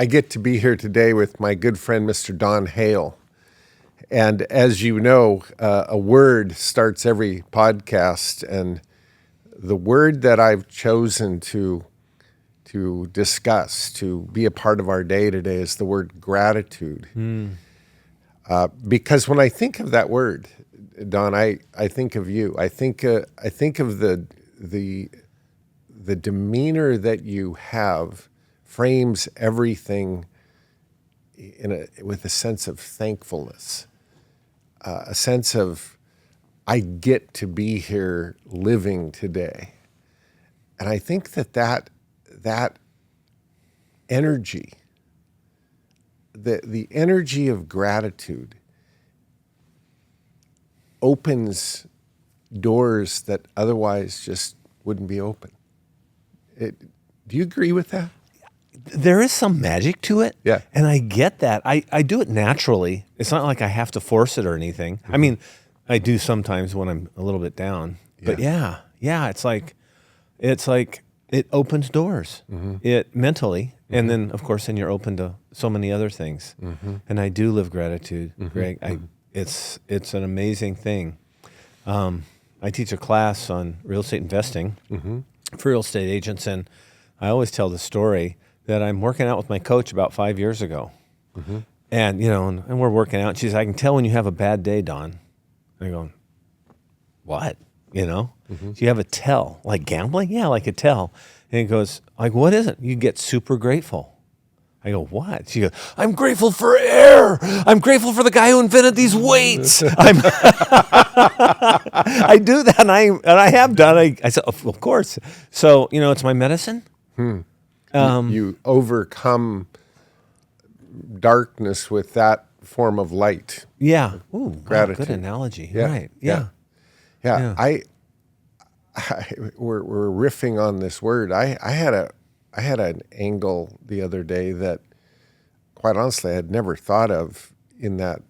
I get to be here today with my good friend, Mr. Don Hale. And as you know, a word starts every podcast, and the word that I've chosen to discuss, to be a part of our day today, is the word gratitude. Because when I think of that word, Don, I think of you. I think of the demeanor that you have frames everything with a sense of thankfulness, a sense of I get to be here living today, and I think that energy, the energy of gratitude, opens doors that otherwise just wouldn't be open. Do you agree with that? There is some magic to it. Yeah. And I get that. I do it naturally. It's not like I have to force it or anything. Mm-hmm. I mean, I do sometimes when I'm a little bit down. But yeah, it's like it opens doors. It mentally. And then, of course, then you're open to so many other things. And I do live gratitude, Greg. It's an amazing thing. I teach a class on real estate investing for real estate agents, and I always tell the story that I'm working out with my coach about 5 years ago. And, and we're working out. And she says, I can tell when you have a bad day, Don. And I go, what? Do you have a tell? Like gambling? Yeah, like a tell. And he goes, like, what is it? You get super grateful. I go, what? She goes, I'm grateful for air. I'm grateful for the guy who invented these weights. I do that, and I have done. I said, of course. So, it's my medicine. You overcome darkness with that form of light. Yeah. Ooh, gratitude. Wow, good analogy. Yeah. Right. Yeah. We're riffing on this word. I had an angle the other day that, quite honestly, I had never thought of in that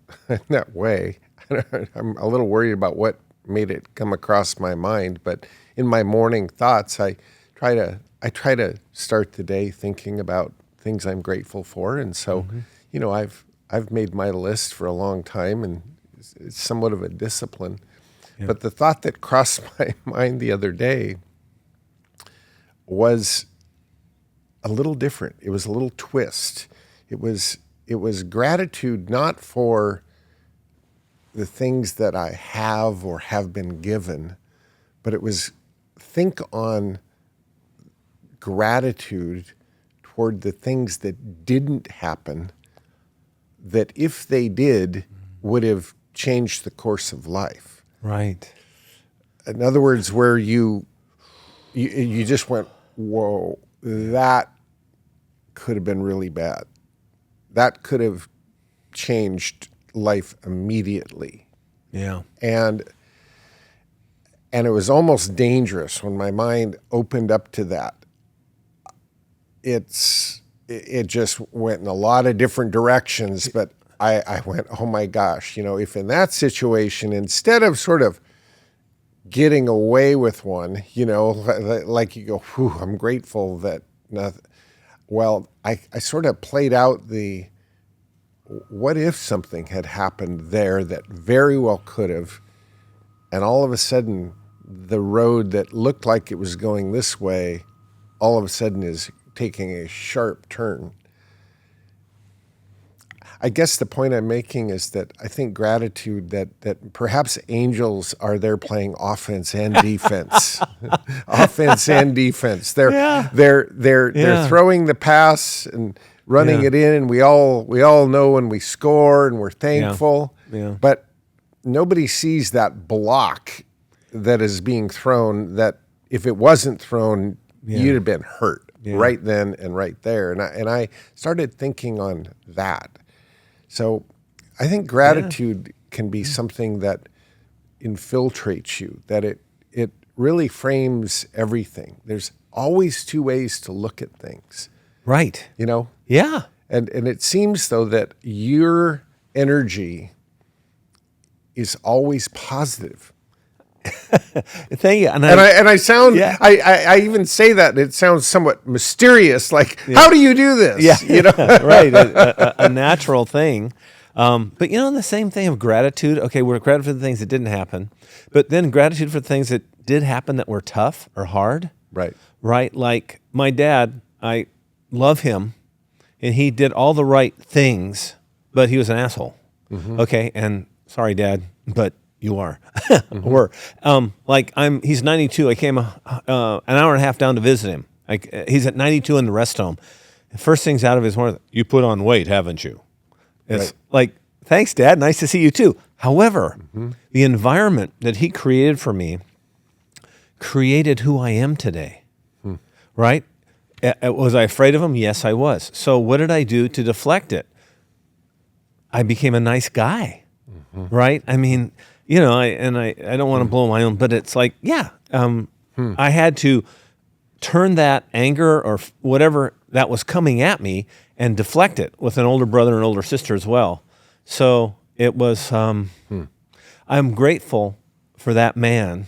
way. I'm a little worried about what made it come across my mind, but in my morning thoughts, I try to start the day thinking about things I'm grateful for, and so I've made my list for a long time, and it's somewhat of a discipline. Yeah. But the thought that crossed my mind the other day was a little different. It was a little twist. It was gratitude not for the things that I have or have been given, but it was think on gratitude toward the things that didn't happen, that if they did, would have changed the course of life. Right. In other words, where you just went, whoa, that could have been really bad. That could have changed life immediately. Yeah. And it was almost dangerous when my mind opened up to that. It just went in a lot of different directions, but I went, oh my gosh, if in that situation, instead of sort of getting away with one, like you go, whew, I'm grateful that nothing. Well, I sort of played out what if something had happened there that very well could have, and all of a sudden the road that looked like it was going this way, all of a sudden is taking a sharp turn. I guess the point I'm making is that I think gratitude that perhaps angels are there playing offense and defense, offense and defense. They're throwing the pass and running it in, and we all know when we score and we're thankful. Yeah. But nobody sees that block that is being thrown. That if it wasn't thrown, you'd have been hurt right then and right there. And I started thinking on that. So I think gratitude can be something that infiltrates you, that it really frames everything. There's always two ways to look at things. Right. Yeah. And it seems, though, that your energy is always positive. Thank you. And I sound, Yeah. I even say that, and it sounds somewhat mysterious, like, how do you do this? Yeah, You know? right. A natural thing. But the same thing of gratitude. Okay, we're grateful for the things that didn't happen, but then gratitude for the things that did happen that were tough or hard. Right. Right. Like my dad, I love him, and he did all the right things, but he was an asshole. Okay, and sorry, Dad, but you are. Were. He's 92. I came an hour and a half down to visit him. He's at 92 in the rest home. The first thing's out of his mouth, you put on weight, haven't you? It's like, thanks, Dad. Nice to see you too. However, the environment that he created for me created who I am today. Right? Was I afraid of him? Yes, I was. So what did I do to deflect it? I became a nice guy. Right? I mean, I don't want to blow my own, but it's like, I had to turn that anger or whatever that was coming at me and deflect it with an older brother and older sister as well. So it was, I'm grateful for that man,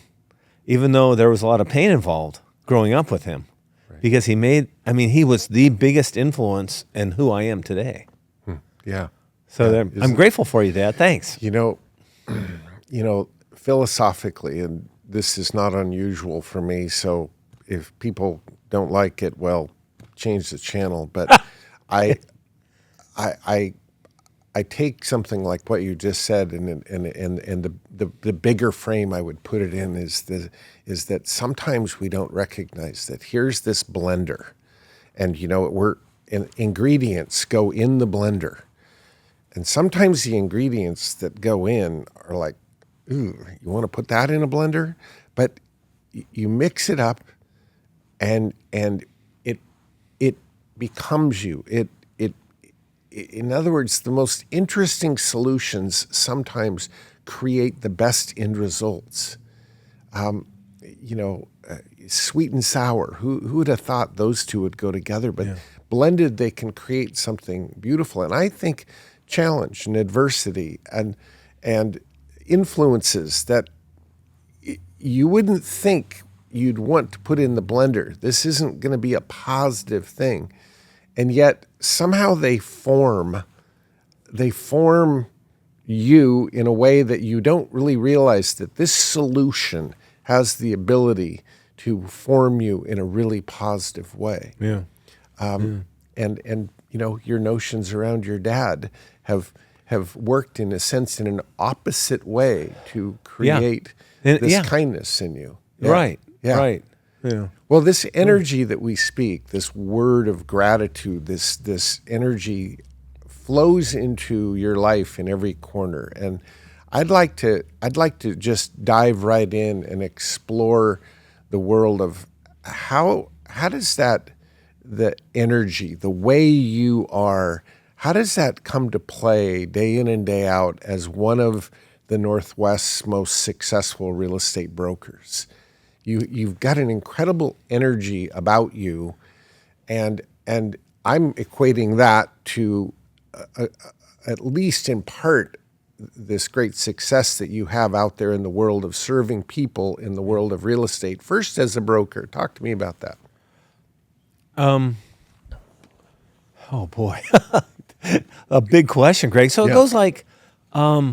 even though there was a lot of pain involved growing up with him, because he was the biggest influence in who I am today. Yeah. So I'm grateful for you, Dad. Thanks. Philosophically, and this is not unusual for me, so if people don't like it, well, change the channel. But I take something like what you just said, and the bigger frame I would put it in is that sometimes we don't recognize that here's this blender, and ingredients go in the blender, and sometimes the ingredients that go in are like, ooh, you want to put that in a blender, but you mix it up, and it becomes you. In other words, the most interesting solutions sometimes create the best end results. Sweet and sour. Who would have thought those two would go together? But blended, they can create something beautiful. And I think challenge and adversity and influences that you wouldn't think you'd want to put in the blender. This isn't going to be a positive thing. And yet somehow they form you in a way that you don't really realize that this solution has the ability to form you in a really positive way. Yeah. And your notions around your dad have worked in a sense in an opposite way to create this kindness in you. Yeah. Right. Yeah. Right. Yeah. Well, this energy that we speak, this word of gratitude, this energy flows into your life in every corner. And I'd like to just dive right in and explore the world of how does the energy, the way you are, how does that come to play day in and day out as one of the Northwest's most successful real estate brokers? You've got an incredible energy about you, and I'm equating that to at least in part this great success that you have out there in the world of serving people in the world of real estate. First, as a broker, talk to me about that. Oh boy, a big question, Greg. So it goes like, how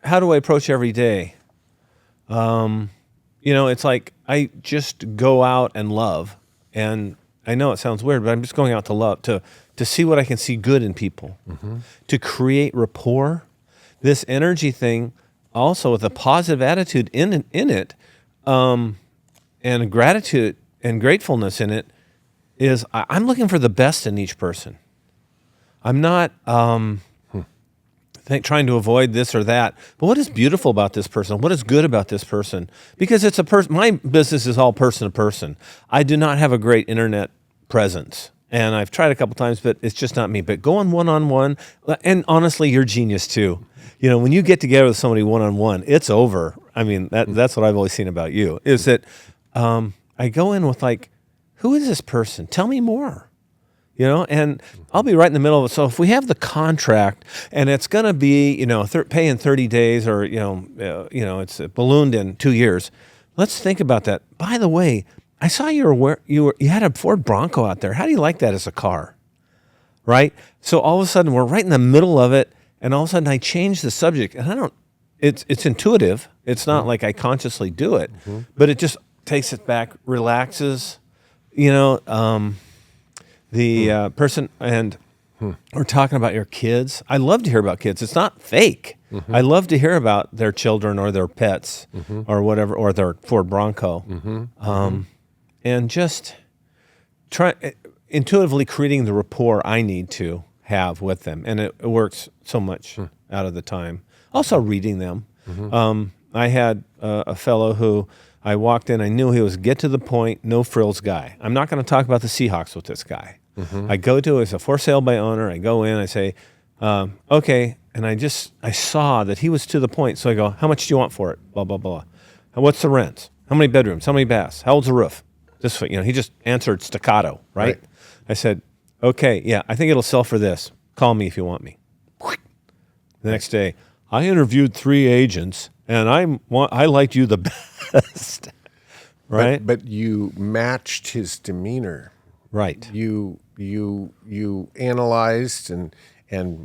do I approach every day? It's like I just go out and love, and I know it sounds weird, but I'm just going out to love, to see what I can see good in people, to create rapport. This energy thing, also with a positive attitude in it, and gratitude and gratefulness in it, is I'm looking for the best in each person. I'm not trying to avoid this or that, but what is beautiful about this person? What is good about this person? Because it's a person. My business is all person to person. I do not have a great internet presence, and I've tried a couple times, but it's just not me. But going one-on-one, and honestly, you're genius too. When you get together with somebody one-on-one, it's over. I mean, that's what I've always seen about you, is that I go in with like, who is this person? Tell me more. and I'll be right in the middle of it. So if we have the contract and it's going to be, pay in 30 days or, it's ballooned in 2 years, let's think about that. By the way, I saw you had a Ford Bronco out there. How do you like that as a car? Right? So all of a sudden we're right in the middle of it, and all of a sudden I change the subject, and it's intuitive. It's not like I consciously do it, but it just takes it back, relaxes, the person, and we're talking about your kids. I love to hear about kids. It's not fake. I love to hear about their children or their pets or whatever, or their Ford Bronco. And just try intuitively creating the rapport I need to have with them. And it works so much out of the time. Also reading them. I had a fellow who I walked in, I knew he was get to the point, no frills guy. I'm not going to talk about the Seahawks with this guy. I go to, it's a for sale by owner. I go in, I say, okay. And I saw that he was to the point. So I go, how much do you want for it? Blah, blah, blah. What's the rent? How many bedrooms? How many baths? How old's the roof? This, he just answered staccato, right? I said, okay, yeah, I think it'll sell for this. Call me if you want me. The next day, I interviewed 3 agents, and I liked you the best, right? But you matched his demeanor, right? You analyzed and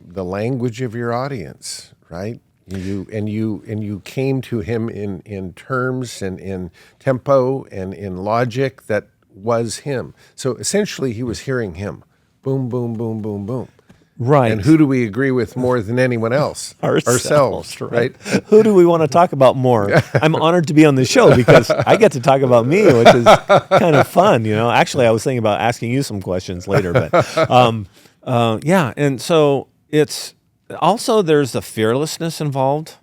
the language of your audience, right? You came to him in terms and in tempo and in logic that was him. So essentially, he was hearing him. Boom, boom, boom, boom, boom. Right. And who do we agree with more than anyone else? Ourselves, right? Who do we want to talk about more? I'm honored to be on the show because I get to talk about me, which is kind of fun. Actually, I was thinking about asking you some questions later, but yeah. And so it's also there's the fearlessness involved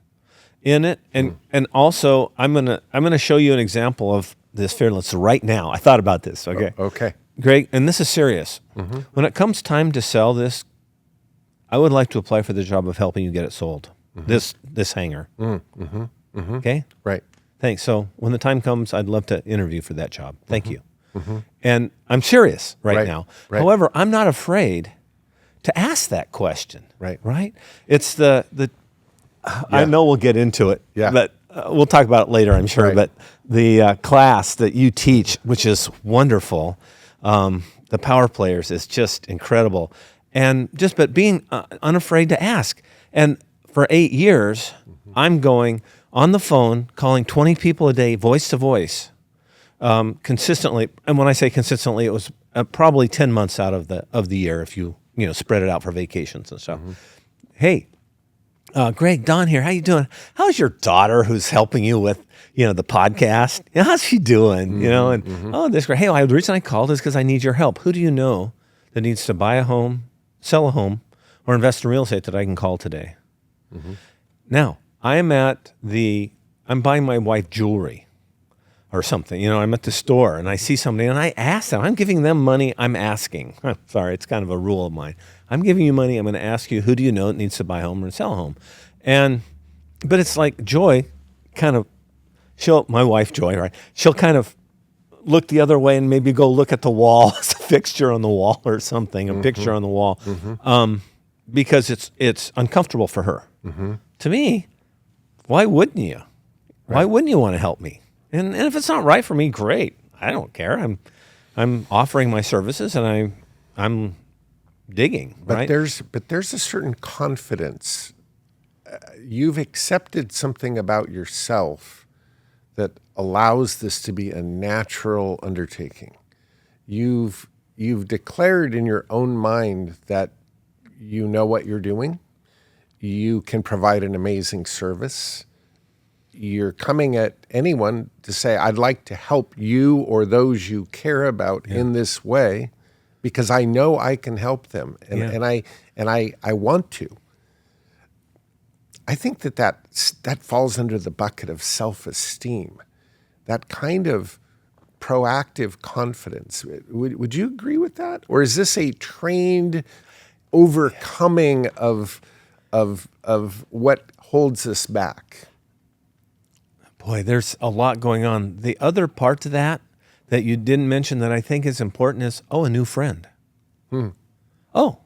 in it, and also I'm gonna show you an example of this fearlessness right now. I thought about this. Okay. Okay. Greg, and this is serious. When it comes time to sell this, I would like to apply for the job of helping you get it sold. This hangar. Okay? Right. Thanks. So when the time comes, I'd love to interview for that job. Thank you. And I'm serious right now. Right. However, I'm not afraid to ask that question. Right. Right? It's the I know we'll get into it, but we'll talk about it later, I'm sure. Right. But the class that you teach, which is wonderful, the Power Players is just incredible. But being unafraid to ask. And for 8 years, I'm going on the phone, calling 20 people a day, voice to voice, consistently. And when I say consistently, it was probably 10 months out of the year if you spread it out for vacations and stuff. Hey, Greg, Don here. How you doing? How's your daughter who's helping you with the podcast? How's she doing? Oh, this great. Hey, the reason I called is because I need your help. Who do you know that needs to buy a home, sell a home, or invest in real estate that I can call today? Now, I'm buying my wife jewelry or something. I'm at the store and I see somebody and I ask them. I'm giving them money. I'm asking. Sorry, it's kind of a rule of mine. I'm giving you money. I'm going to ask you, who do you know that needs to buy a home or sell a home? But it's like Joy my wife Joy, right? She'll kind of look the other way and maybe go look at the wall, a fixture on the wall or something, a picture on the wall, because it's uncomfortable for her. To me, why wouldn't you? Right. Why wouldn't you want to help me? And if it's not right for me, great. I don't care. I'm offering my services and I'm digging. But right? there's a certain confidence. You've accepted something about yourself that allows this to be a natural undertaking. You've declared in your own mind that you know what you're doing. You can provide an amazing service. You're coming at anyone to say, I'd like to help you or those you care about in this way because I know I can help them and I want to. I think that falls under the bucket of self-esteem, that kind of proactive confidence. Would you agree with that? Or is this a trained overcoming of what holds us back? Boy, there's a lot going on. The other part to that you didn't mention that I think is important is, a new friend. Oh,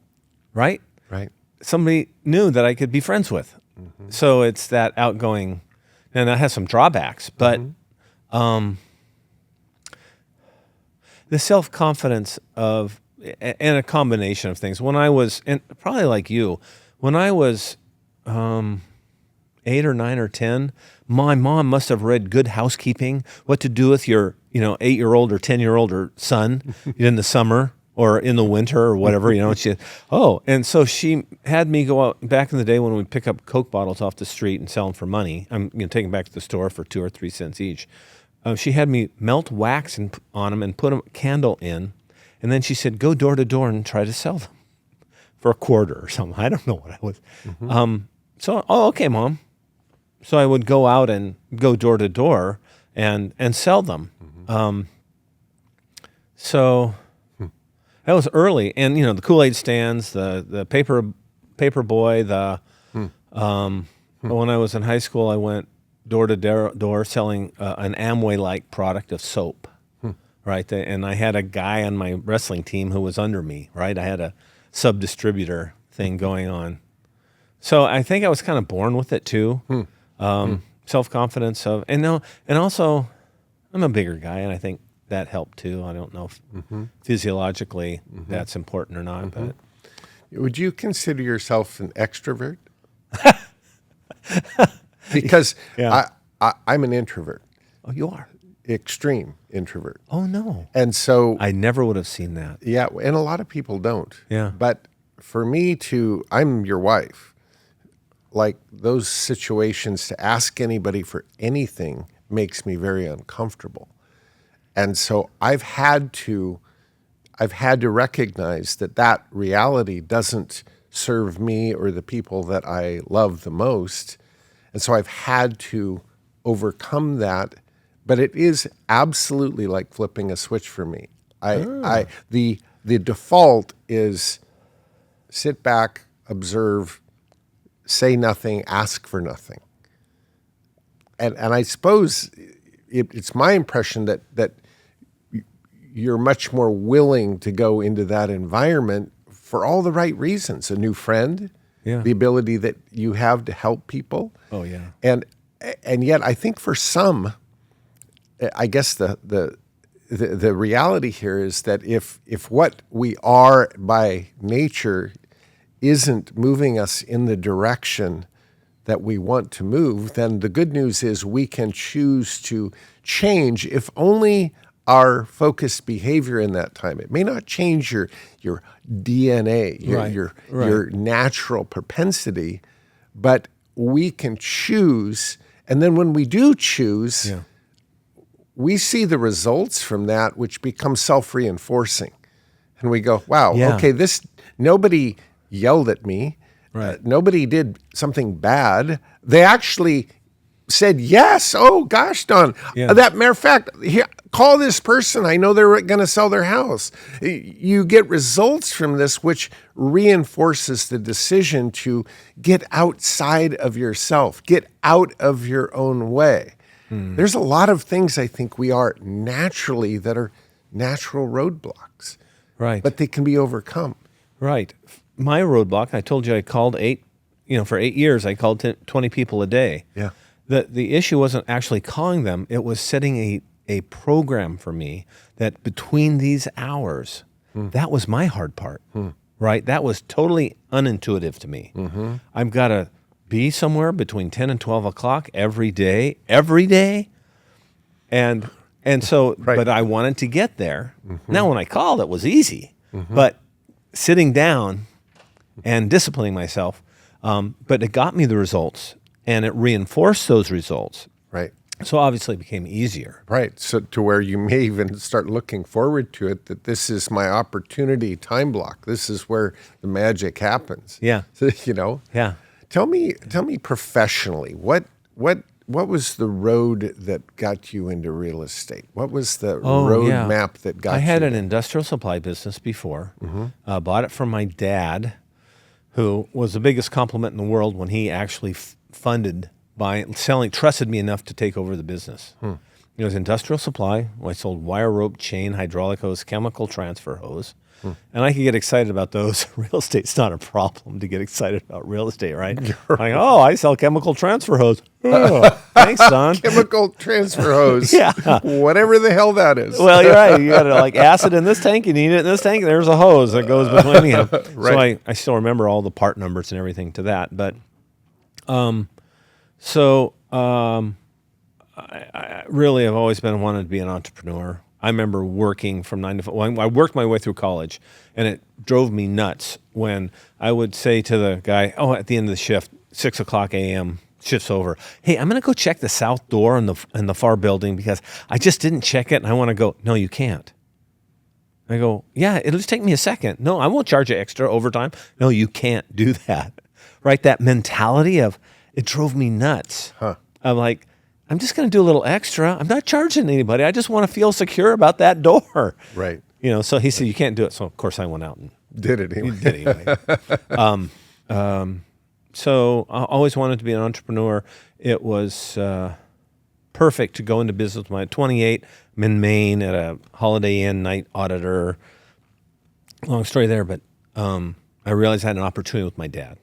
right? Right. Somebody knew that I could be friends with. So it's that outgoing, and that has some drawbacks, but the self-confidence of, and a combination of things. When I was, and probably like you, when I was 8 or 9 or 10, my mom must have read Good Housekeeping, what to do with your 8-year-old or 10-year-old or son in the summer or in the winter or whatever, and she, and so she had me go out back in the day when we'd pick up Coke bottles off the street and sell them for money. I'm take them back to the store for 2 or 3 cents each. She had me melt wax on them and put a candle in, and then she said, go door to door and try to sell them for a quarter or something. I don't know what I was. Okay, Mom. So I would go out and go door to door and sell them. So that was early, and the Kool-Aid stands, the paper boy, when I was in high school, I went door to door selling an Amway-like product of soap, right? And I had a guy on my wrestling team who was under me, right? I had a sub-distributor thing going on. So I think I was kind of born with it too. Self-confidence of, and also I'm a bigger guy, and I think that helped too. I don't know if physiologically that's important or not, but. Would you consider yourself an extrovert? Because I'm an introvert. Oh, you are? Extreme introvert. Oh, no. And so. I never would have seen that. Yeah, and a lot of people don't. Yeah. But for me I'm your wife. Like those situations, to ask anybody for anything makes me very uncomfortable. And so I've had to recognize that reality doesn't serve me or the people that I love the most. And so I've had to overcome that, but it is absolutely like flipping a switch for me. The default is sit back, observe, say nothing, ask for nothing. And I suppose it's my impression that you're much more willing to go into that environment for all the right reasons. A new friend, the ability that you have to help people. Oh, yeah. And yet I think for some, I guess the reality here is that if what we are by nature isn't moving us in the direction that we want to move, then the good news is we can choose to change, if only our focused behavior in that time. It may not change your DNA, your natural propensity, but we can choose. And then when we do choose, we see the results from that, which become self-reinforcing. And we go, wow, okay, nobody yelled at me. Right. Nobody did something bad. They actually said yes. Oh, gosh, Don. That matter of fact, here, call this person. I know they're going to sell their house. You get results from this, which reinforces the decision to get outside of yourself, get out of your own way. There's a lot of things I think we are naturally that are natural roadblocks. Right. But they can be overcome. Right. My roadblock, I told you I called for 8 years, I called 20 people a day. Yeah. The issue wasn't actually calling them. It was setting a program for me that between these hours, that was my hard part, right? That was totally unintuitive to me. I've got to be somewhere between 10 and 12 o'clock every day. And so, but I wanted to get there. Now, when I called, it was easy, but sitting down and disciplining myself, but it got me the results, and it reinforced those results. Right. So obviously it became easier. Right. So to where you may even start looking forward to it, that this is my opportunity time block. This is where the magic happens. Yeah. So, Yeah. Tell me professionally, what was the road that got you into real estate? What was the road map that got you? I had an industrial supply business before. Bought it from my dad, who was the biggest compliment in the world when he actually funded buying, selling, trusted me enough to take over the business. It was industrial supply. I sold wire rope, chain, hydraulic hose, chemical transfer hose. And I could get excited about those. Real estate's not a problem to get excited about real estate, right? Like, oh, I sell chemical transfer hose. Oh, thanks, son. Chemical transfer hose. Yeah. Whatever the hell that is. Well, you're right. You got to like acid in this tank. You need it in this tank. There's a hose that goes between them. Right. So I still remember all the part numbers and everything to that. But I really have always been wanted to be an entrepreneur. I remember working from 9 to 5. Well, I worked my way through college, and it drove me nuts when I would say to the guy, at the end of the shift, 6 o'clock a.m., shift's over. Hey, I'm going to go check the south door in the far building because I just didn't check it, and I want to go. No, you can't. I go, yeah, it'll just take me a second. No, I won't charge you extra overtime. No, you can't do that. Right? That mentality of it drove me nuts. I'm like, I'm just going to do a little extra. I'm not charging anybody. I just want to feel secure about that door. Right. So he said, you can't do it. So, of course, I went out and Did it anyway. did it anyway. So I always wanted to be an entrepreneur. It was perfect to go into business when I was 28. I'm in Maine at a Holiday Inn night auditor. Long story there, but I realized I had an opportunity with my dad.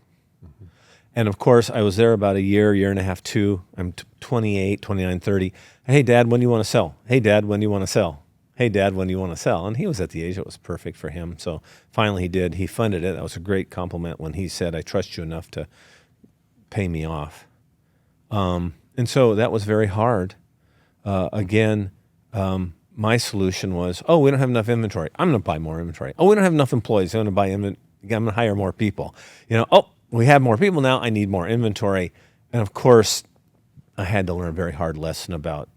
And of course, I was there about a year and a half, 2. I'm 28, 29, 30. Hey, Dad, when do you want to sell? Hey, Dad, when do you want to sell? Hey, Dad, when do you want to sell? And he was at the age that was perfect for him. So finally he did. He funded it. That was a great compliment when he said, I trust you enough to pay me off. And so that was very hard. Again, my solution was, we don't have enough inventory. I'm going to buy more inventory. We don't have enough employees. I'm going to hire more people. We have more people now. I need more inventory. And of course, I had to learn a very hard lesson about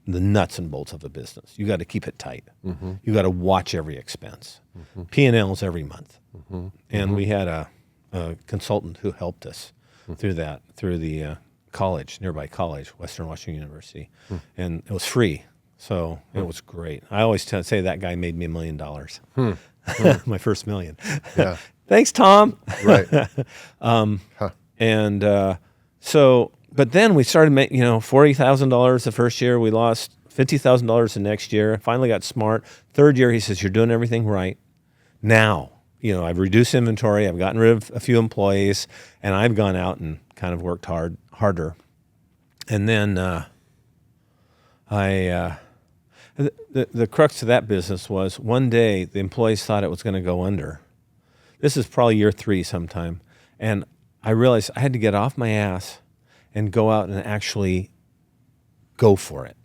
the nuts and bolts of a business. You got to keep it tight. You got to watch every expense. P&Ls every month. And we had a consultant who helped us through that, through the nearby college, Western Washington University. And it was free. So it was great. I always say that guy made me $1 million. My first $1 million. Yeah. Thanks, Tom. Right. But then we started making, $40,000 the first year. We lost $50,000 the next year. Finally got smart. Third year, he says, you're doing everything right. Now, I've reduced inventory. I've gotten rid of a few employees, and I've gone out and kind of worked harder. And then the crux of that business was one day the employees thought it was going to go under. This is probably year 3 sometime. And I realized I had to get off my ass and go out and actually go for it.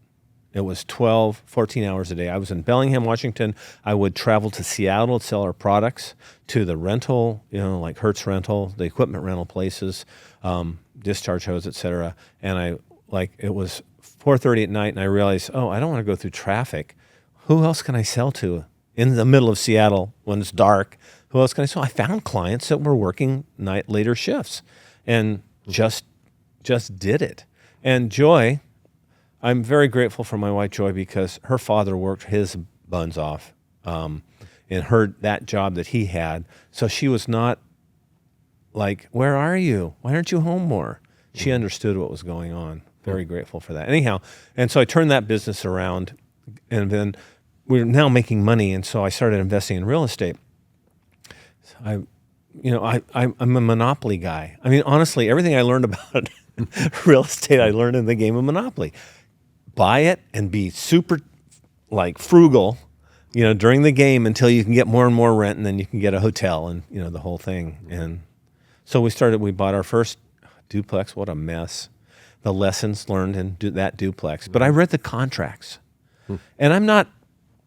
It was 12, 14 hours a day. I was in Bellingham, Washington. I would travel to Seattle to sell our products, to the rental, like Hertz Rental, the equipment rental places, discharge hose, et cetera. And it was 4:30 at night, and I realized, I don't want to go through traffic. Who else can I sell to in the middle of Seattle when it's dark? Who else can I sell? I found clients that were working later shifts, and just did it. And Joy, I'm very grateful for my wife Joy because her father worked his buns off in that job that he had. So she was not like, where are you? Why aren't you home more? She understood what was going on. Very grateful for that. Anyhow, and so I turned that business around, and then we're now making money, and so I started investing in real estate. I'm a monopoly guy. I mean, honestly, everything I learned about real estate, I learned in the game of Monopoly. Buy it and be super, frugal, during the game until you can get more and more rent, and then you can get a hotel and, the whole thing. And so we bought our first duplex. What a mess. The lessons learned in that duplex. But I read the contracts. And I'm not,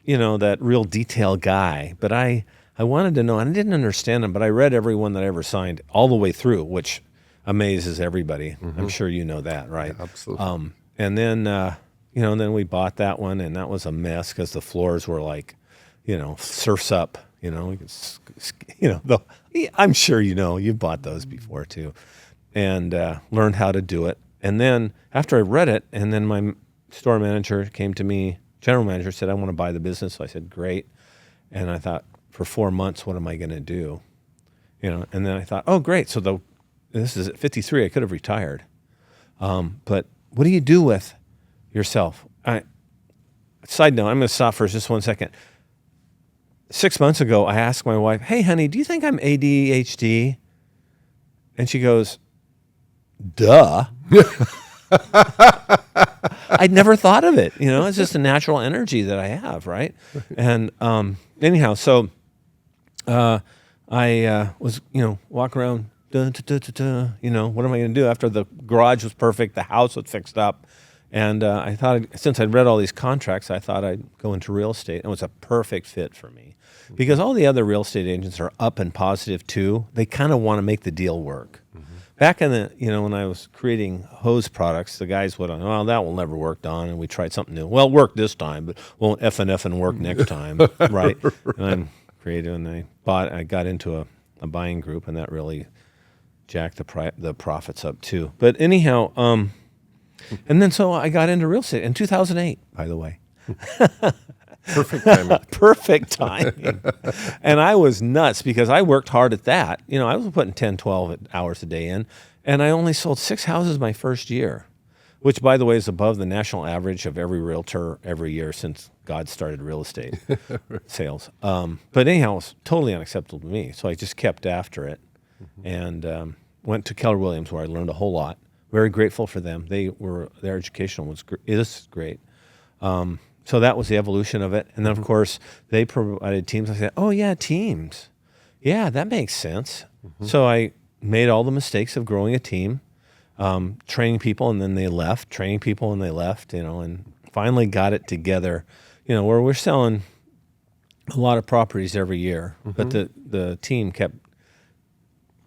that real detail guy, but I wanted to know, and I didn't understand them, but I read every one that I ever signed all the way through, which amazes everybody. I'm sure you know that, right? Yeah, absolutely. And then, and then we bought that one, and that was a mess because the floors were surfs up. I'm sure you bought those before too, and learned how to do it. And then after I read it, and then my store manager came to me, general manager said, I want to buy the business. So I said, great. And I thought, for 4 months, what am I going to do? And then I thought, oh, great. So this is at 53. I could have retired. But what do you do with yourself? Side note, I'm going to stop for just 1 second. 6 months ago, I asked my wife, "Hey, honey, do you think I'm ADHD?" And she goes, "Duh." I'd never thought of it. It's just a natural energy that I have, right? And anyhow, so I was, walking around, what am I going to do? After the garage was perfect, the house was fixed up. And I thought, since I'd read all these contracts, I thought I'd go into real estate. It was a perfect fit for me because all the other real estate agents are up and positive too. They kind of want to make the deal work. Back in the, when I was creating hose products, the guys would, well, that will never work, Don, and we tried something new. Well, it worked this time, but won't and work next time, right? And I'm creative, and I got into a buying group, and that really jacked the profits up too. But anyhow, and then so I got into real estate in 2008, by the way. Perfect timing. Perfect timing. And I was nuts because I worked hard at that. I was putting 10, 12 hours a day in, and I only sold 6 houses my first year, which, by the way, is above the national average of every realtor every year since God started real estate sales. But anyhow, it was totally unacceptable to me. So I just kept after it and went to Keller Williams, where I learned a whole lot. Very grateful for them. Their education is great. So that was the evolution of it. And then, of course, they provided teams. I said, oh, yeah, teams. Yeah, that makes sense. So I made all the mistakes of growing a team, training people, and then they left, training people, and they left, and finally got it together, where we're selling a lot of properties every year. But the team kept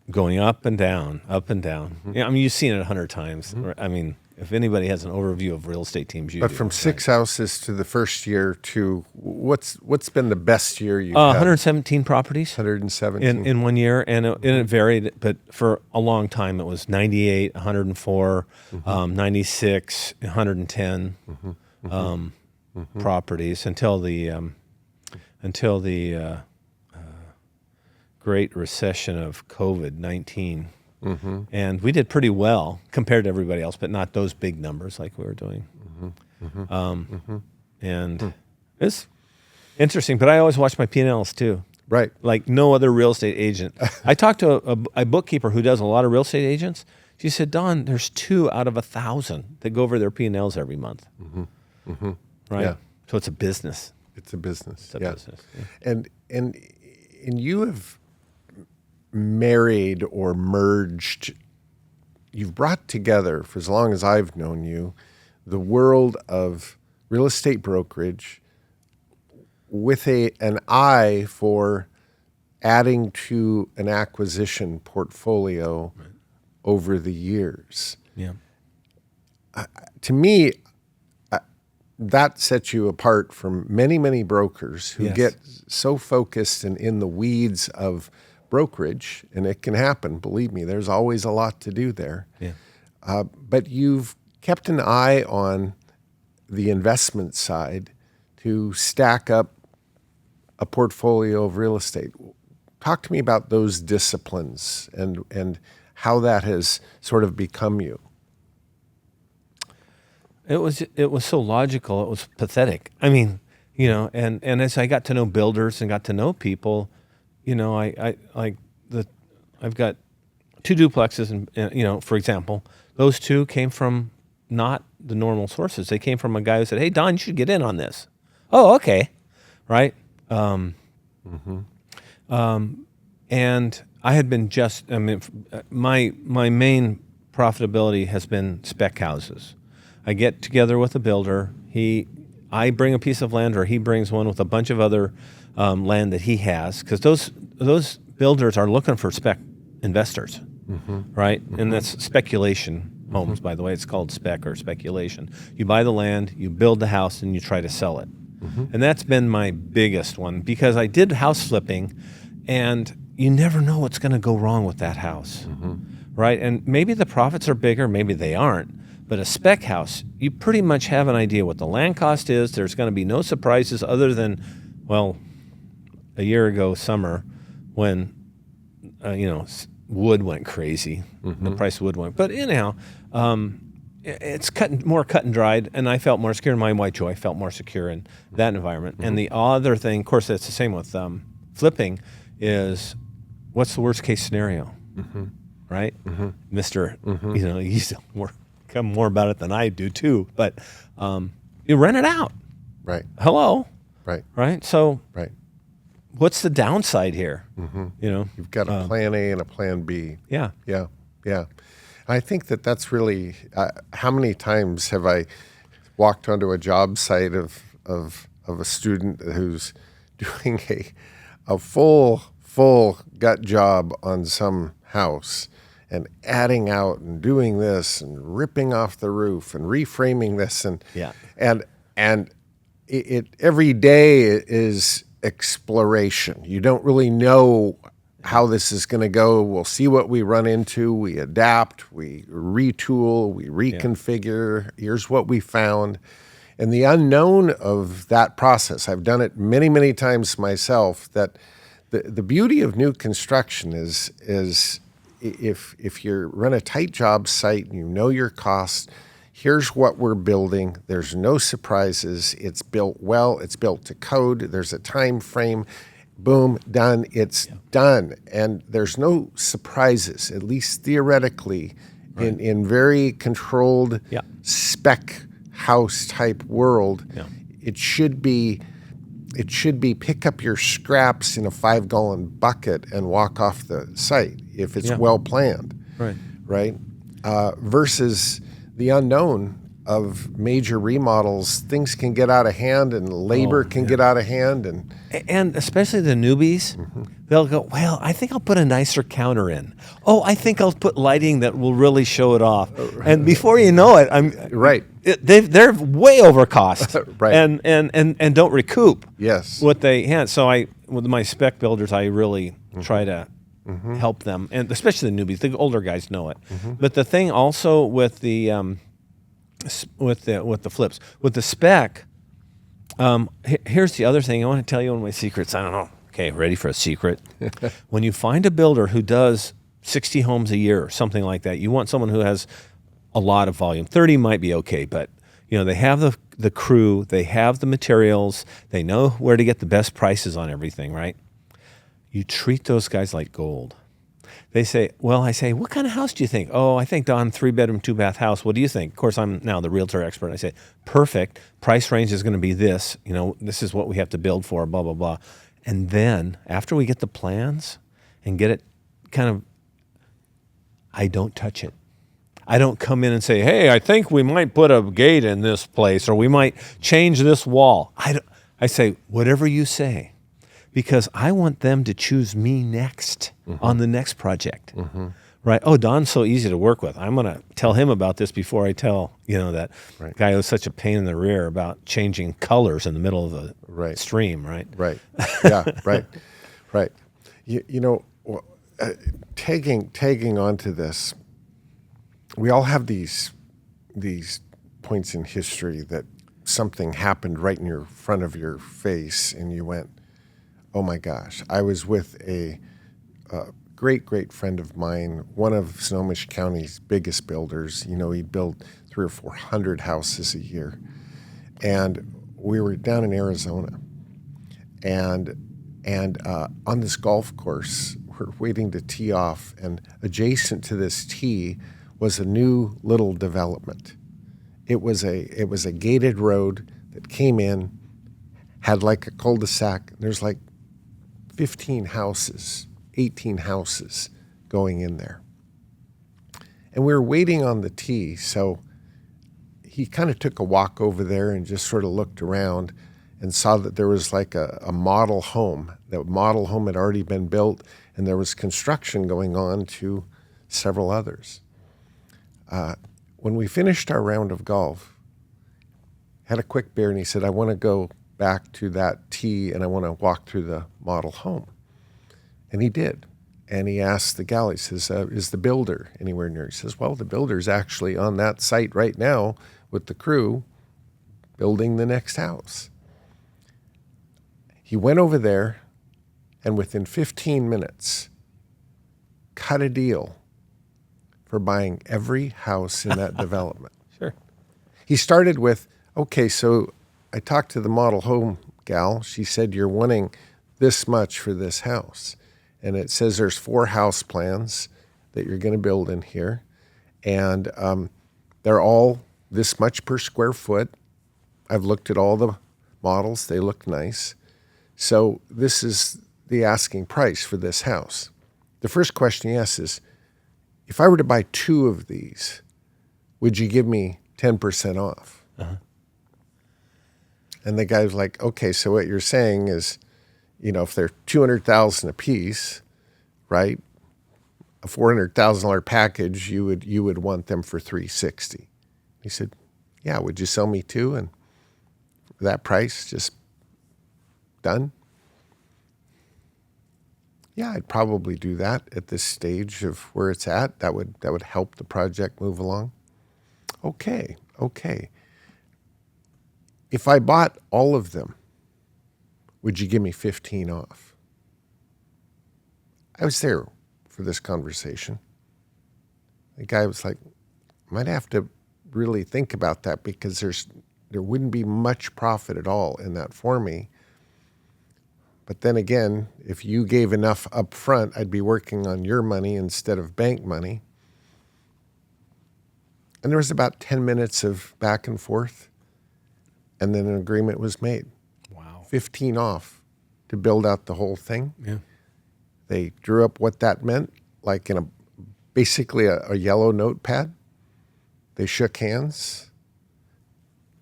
going up and down, up and down. Yeah, you've seen it 100 times. I mean, if anybody has an overview of real estate teams, you But do. from 6 houses to the first year to what's been the best year you've had? 117 properties 117 in 1 year, and it varied. But for a long time, it was 98, 104, 96, 110 properties until the Great Recession of COVID-19. And we did pretty well compared to everybody else, but not those big numbers like we were doing. And it's interesting, but I always watch my P&Ls too. Right. Like no other real estate agent. I talked to a bookkeeper who does a lot of real estate agents. She said, Don, there's 2 out of 1,000 that go over their P&Ls every month. Right? Yeah. So it's a business. It's a business. It's a business. Yeah. And you have married or merged, you've brought together, for as long as I've known you, the world of real estate brokerage with an eye for adding to an acquisition portfolio over the years. Yeah. To me, that sets you apart from many, many brokers who get so focused and in the weeds of brokerage, and it can happen. Believe me, there's always a lot to do there. Yeah. But you've kept an eye on the investment side to stack up a portfolio of real estate. Talk to me about those disciplines and how that has sort of become you. It was so logical. It was pathetic. I mean, and as I got to know builders and got to know people, I've got 2 duplexes, and for example, those 2 came from not the normal sources. They came from a guy who said, "Hey, Don, you should get in on this." Oh, okay, right. And I had been my main profitability has been spec houses. I get together with a builder. I bring a piece of land, or he brings one with a bunch of other land that he has, because those builders are looking for spec investors, right? And that's speculation homes, by the way. It's called spec or speculation. You buy the land, you build the house, and you try to sell it. And that's been my biggest one, because I did house flipping, and you never know what's going to go wrong with that house, right? And maybe the profits are bigger, maybe they aren't. But a spec house, you pretty much have an idea what the land cost is. There's going to be no surprises other than, well, a year ago summer when, wood went crazy. The price of wood went. But anyhow, it's more cut and dried, and I felt more secure in my white Joe. I felt more secure in that environment. And the other thing, of course, it's the same with flipping, is what's the worst case scenario, right? Mister, you come more about it than I do too, but you rent it out. Right. Hello. Right. Right. So Right. what's the downside here? You've got a plan A and a plan B. Yeah. Yeah. Yeah. I think that's really, how many times have I walked onto a job site of a student who's doing a full gut job on some house and adding out and doing this and ripping off the roof and reframing this and it every day is exploration. You don't really know how this is going to go. We'll see what we run into. We adapt, we retool, we reconfigure. Here's what we found. And the unknown of that process, I've done it many, many times myself, that the beauty of new construction is if you run a tight job site and you know your costs, here's what we're building. There's no surprises. It's built well. It's built to code. There's a time frame. Boom, done. It's done. And there's no surprises, at least theoretically, in very controlled spec house type world. It should be pick up your scraps in a 5-gallon bucket and walk off the site if it's well planned. Right? Versus the unknown of major remodels. Things can get out of hand and labor can get out of hand. And especially the newbies, they'll go, well, I think I'll put a nicer counter in. Oh, I think I'll put lighting that will really show it off. And before you know it, they're way over cost and don't recoup what they had. So with my spec builders, I really try to help them, and especially the newbies. The older guys know it. But the thing also with the flips, with the spec, here's the other thing. I want to tell you one of my secrets. I don't know. Okay, ready for a secret? When you find a builder who does 60 homes a year or something like that, you want someone who has a lot of volume. 30 might be okay, but they have the crew, they have the materials, they know where to get the best prices on everything, right? You treat those guys like gold. They say, I say, what kind of house do you think? Oh, I think Don, 3-bedroom, 2-bath house. What do you think? Of course, I'm now the realtor expert. I say, perfect. Price range is going to be this. This is what we have to build for, blah, blah, blah. And then after we get the plans and get it I don't touch it. I don't come in and say, hey, I think we might put a gate in this place or we might change this wall. I say, whatever you say. Because I want them to choose me next on the next project, right? Oh, Don's so easy to work with. I'm going to tell him about this before I tell, that guy who's such a pain in the rear about changing colors in the middle of the stream, right? Right. Yeah, right. Tagging onto this, we all have these points in history that something happened right in your front of your face and you went, oh my gosh. I was with a great friend of mine, one of Snohomish County's biggest builders. He'd build 300 or 400 houses a year. And we were down in Arizona. And on this golf course, we're waiting to tee off, and adjacent to this tee was a new little development. It was a gated road that came in, had like a cul-de-sac. There's like 15 houses, 18 houses going in there. And we were waiting on the tee, so he kind of took a walk over there and just sort of looked around and saw that there was like a model home. That model home had already been built, and there was construction going on to several others. When we finished our round of golf, had a quick beer, and he said, I want to go back to that tee and I want to walk through the model home. And he did. And he asked the gal, he says, is the builder anywhere near? He says, well, the builder's actually on that site right now with the crew building the next house. He went over there and within 15 minutes cut a deal for buying every house in that development. he started with, okay, so I talked to the model home gal. She said, you're wanting this much for this house. And it says there's 4 house plans that you're going to build in here. And they're all this much per square foot. I've looked at all the models. They look nice. So this is the asking price for this house. The first question he asks is, if I were to buy 2 of these, would you give me 10% off? Uh-huh. And the guy's like, okay, so what you're saying is, if they're $200,000 a piece, right? A $400,000 package, you would want them for $360. He said, yeah, would you sell me 2 and that price just done? Yeah, I'd probably do that at this stage of where it's at. That would help the project move along. Okay. If I bought all of them, would you give me 15 off? I was there for this conversation. The guy was like, might have to really think about that because there wouldn't be much profit at all in that for me. But then again, if you gave enough up front, I'd be working on your money instead of bank money. And there was about 10 minutes of back and forth, and then an agreement was made. Wow. 15 off to build out the whole thing. Yeah. They drew up what that meant, like in basically a yellow notepad. They shook hands,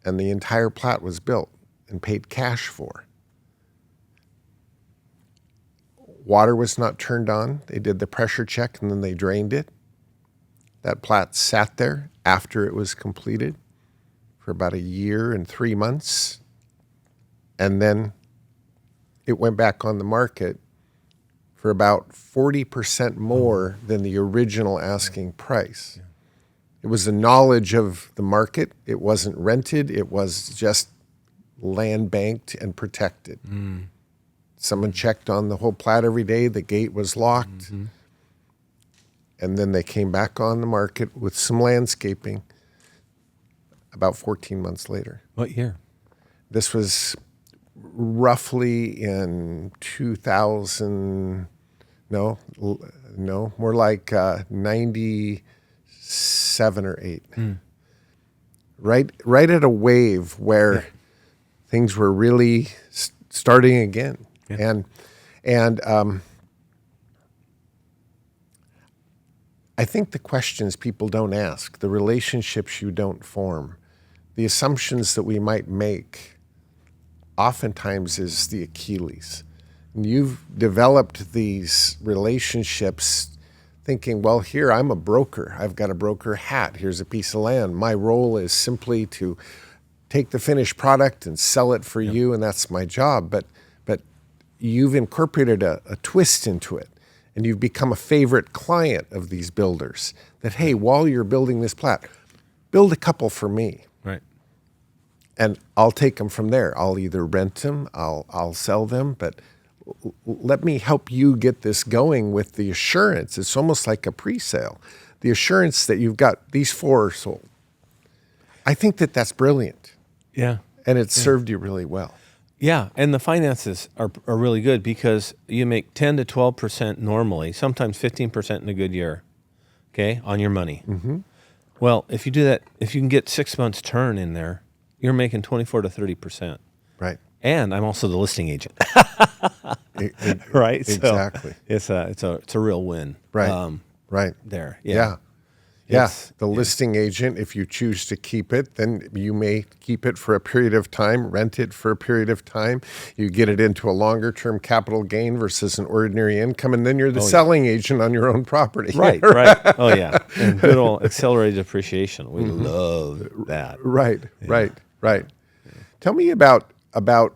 and the entire plat was built and paid cash for. Water was not turned on. They did the pressure check, and then they drained it. That plat sat there after it was completed for about 1 year and 3 months. And then it went back on the market for about 40% more than the original asking price. Yeah. It was the knowledge of the market. It wasn't rented. It was just land banked and protected. Mm. Someone checked on the whole plat every day. The gate was locked. Mm-hmm. And then they came back on the market with some landscaping about 14 months later. What year? This was roughly in 2000, more like 97 or 8. Mm. Right at a wave where things were really starting again. Yeah. And I think the questions people don't ask, the relationships you don't form, the assumptions that we might make, oftentimes is the Achilles. And you've developed these relationships thinking, well, here I'm a broker. I've got a broker hat. Here's a piece of land. My role is simply to take the finished product and sell it for you, and that's my job. But you've incorporated a twist into it, and you've become a favorite client of these builders. That, hey, while you're building this plat, build a couple for me. Right. And I'll take them from there. I'll either rent them, I'll sell them, but let me help you get this going with the assurance. It's almost like a pre-sale. The assurance that you've got these 4 sold. I think that's brilliant. Yeah. And it's served you really well. Yeah, and the finances are really good because you make 10 to 12% normally, sometimes 15% in a good year, okay, on your money. Mm-hmm. Well, if you do that, if you can get 6 months turn in there, you're making 24 to 30%. Right. And I'm also the listing agent. Right? Exactly. So it's a real win. Right. Right. There. Yeah. The listing agent, if you choose to keep it, then you may keep it for a period of time, rent it for a period of time. You get it into a longer-term capital gain versus an ordinary income, and then you're the selling agent on your own property. Right. Oh, yeah. And good old accelerated appreciation. We love that. Right. Yeah. Tell me about a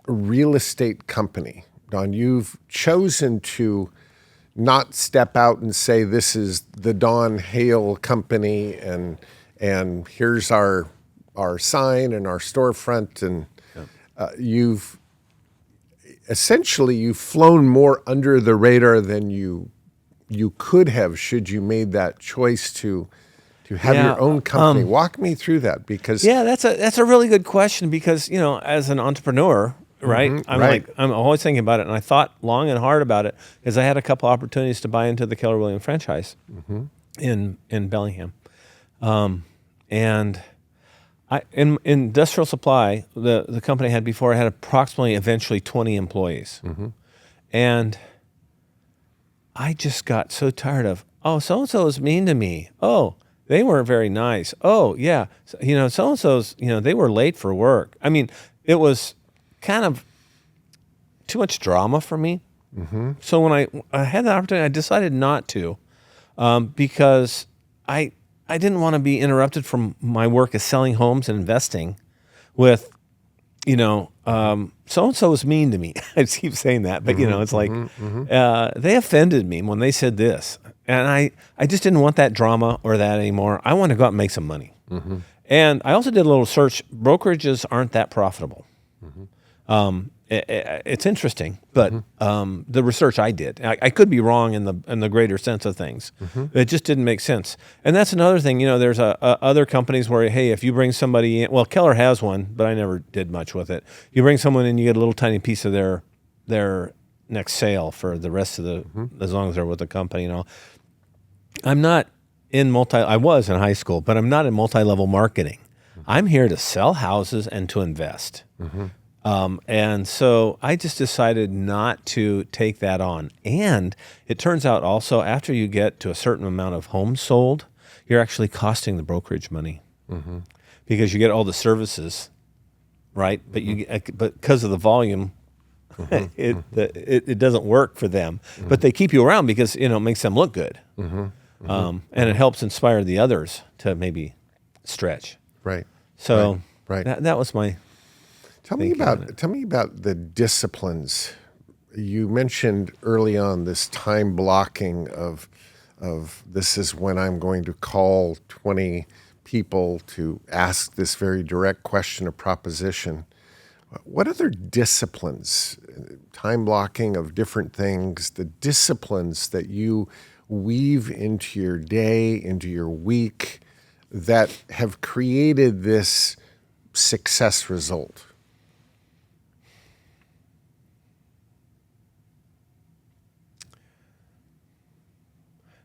real estate company. Don, you've chosen to not step out and say, this is the Don Hale company and here's our sign and our storefront. And you've flown more under the radar than you could have should you made that choice to to have your own company? Walk me through that, because Yeah, that's a really good question, because, as an entrepreneur, right? I'm always thinking about it, and I thought long and hard about it, because I had a couple opportunities to buy into the Keller Williams franchise in Bellingham, and in industrial supply, the company I had before, I had approximately eventually 20 employees, and I just got so tired of, oh, so and so is mean to me. Oh, they weren't very nice. Oh, yeah, so and so's, they were late for work. I mean, it was kind of too much drama for me. So when I had the opportunity, I decided not to, because I didn't want to be interrupted from my work as selling homes and investing with, so-and-so was mean to me. I just keep saying that, but it's like, they offended me when they said this, and I just didn't want that drama or that anymore. I want to go out and make some money. And I also did a little search. Brokerages aren't that profitable. It's interesting, but the research I did, I could be wrong in the greater sense of things. It just didn't make sense. And that's another thing. There's other companies where, hey, if you bring somebody in, well, Keller has one, but I never did much with it. You bring someone in, you get a little tiny piece of their next sale for the rest of as long as they're with the company. I'm not in I was in high school, but I'm not in multi-level marketing. I'm here to sell houses and to invest. And so I just decided not to take that on. And it turns out also, after you get to a certain amount of homes sold, you're actually costing the brokerage money, because you get all the services, right? But but because of the volume, it doesn't work for them. But they keep you around because it makes them look good, and it helps inspire the others to maybe stretch. Right. So right. That was my. Tell me about the disciplines. You mentioned early on this time blocking of this is when I'm going to call 20 people to ask this very direct question or proposition. What other disciplines, time blocking of different things, the disciplines that you weave into your day, into your week, that have created this success result?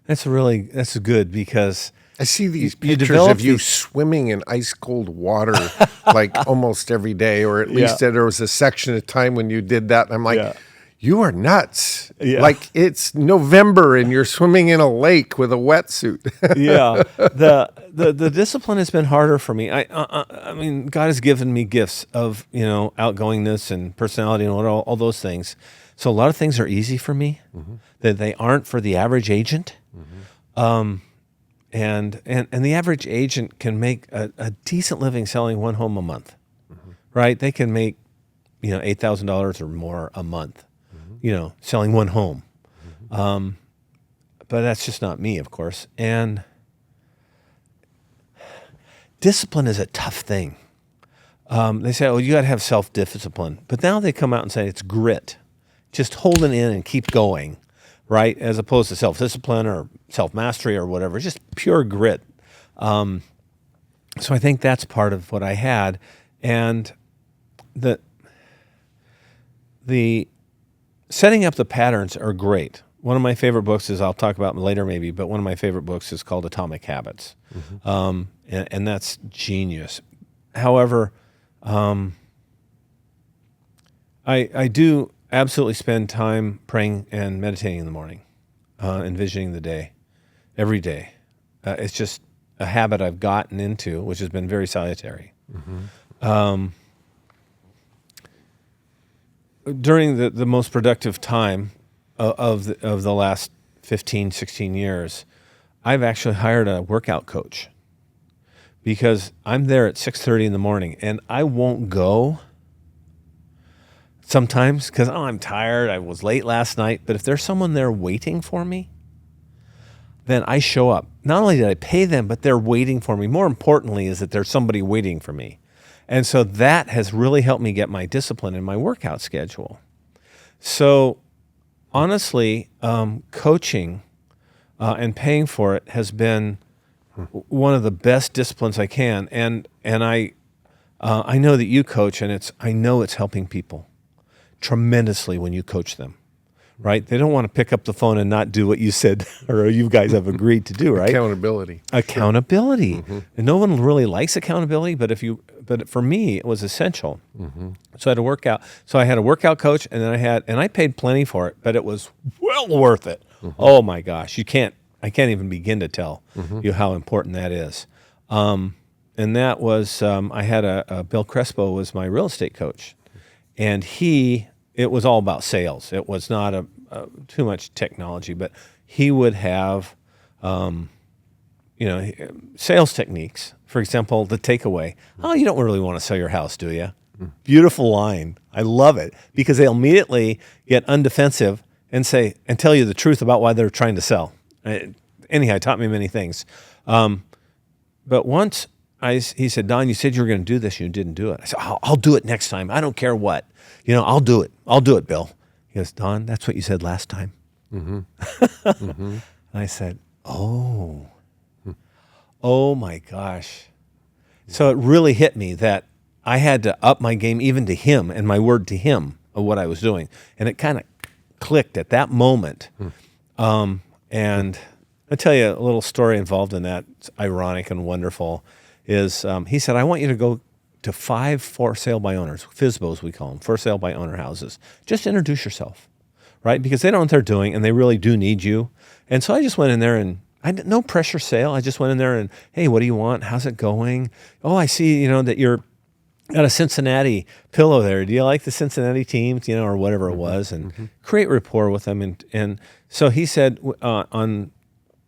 That's good, because I see these pictures of you swimming in ice cold water like almost every day, or at least there was a section of time when you did that. And I'm like, you are nuts. Yeah. Like it's November and you're swimming in a lake with a wetsuit. The discipline has been harder for me. I mean, God has given me gifts of, outgoingness and personality and all those things. So a lot of things are easy for me that they aren't for the average agent. And the average agent can make a decent living selling one home a month, right? They can make, $8,000 or more a month, selling one home. But that's just not me, of course. And discipline is a tough thing. They say, oh, you got to have self-discipline. But now they come out and say it's grit, just holding in and keep going, right? As opposed to self-discipline or self-mastery or whatever, just pure grit. So I think that's part of what I had. And the setting up the patterns are great. One of my favorite books is, I'll talk about later maybe, but one of my favorite books is called Atomic Habits. And that's genius. However, I do absolutely spend time praying and meditating in the morning, envisioning the day, every day. It's just a habit I've gotten into, which has been very salutary. During the most productive time of the last 15, 16 years, I've actually hired a workout coach, because I'm there at 6:30 in the morning and I won't go sometimes because, I'm tired. I was late last night. But if there's someone there waiting for me, then I show up. Not only did I pay them, but they're waiting for me. More importantly is that there's somebody waiting for me. And so that has really helped me get my discipline in my workout schedule. So honestly, coaching and paying for it has been one of the best disciplines I can, and I know that you coach, and I know it's helping people tremendously when you coach them, right? They don't want to pick up the phone and not do what you said or you guys have agreed to do, right? Accountability. And no one really likes accountability, but for me, it was essential. So I had to work out. So I had a workout coach, and then I paid plenty for it, but it was well worth it. Oh my gosh, I can't even begin to tell you how important that is. And that was, I had a Bill Crespo was my real estate coach, and it was all about sales. It was not too much technology, but he would have, sales techniques. For example, the takeaway. Oh, you don't really want to sell your house, do you? Beautiful line. I love it because they'll immediately get undefensive and tell you the truth about why they're trying to sell. Anyhow, it taught me many things. But once he said, Don, you said you were going to do this, and you didn't do it. I said, I'll do it next time. I don't care what. I'll do it. I'll do it, Bill. He goes, Don, that's what you said last time. And I said, oh my gosh. So it really hit me that I had to up my game even to him and my word to him of what I was doing. And it kind of clicked at that moment. And I'll tell you a little story involved in that. It's ironic and wonderful. Is he said, I want you to go to 5 for sale by owners, FSBOs we call them, for sale by owner houses. Just introduce yourself, right? Because they know what they're doing and they really do need you. And so I just went in there and no pressure sale. I just went in there and, hey, what do you want? How's it going? Oh, I see, that you're got a Cincinnati pillow there. Do you like the Cincinnati teams, or whatever it was, and create rapport with them. And so he said on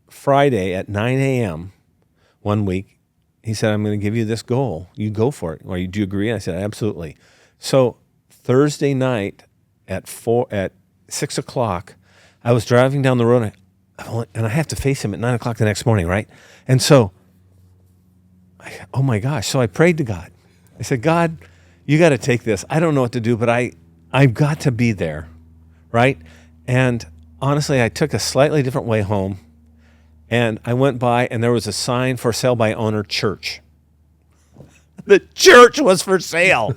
Friday at 9 a.m. one week, he said, I'm going to give you this goal. You go for it. Or do you agree? I said, absolutely. So Thursday night at 6 o'clock, I was driving down the road, and I have to face him at 9 o'clock the next morning, right? And so, oh my gosh. So I prayed to God. I said, God, you got to take this. I don't know what to do, but I've got to be there, right? And honestly, I took a slightly different way home. And I went by, and there was a sign for sale by owner church. The church was for sale.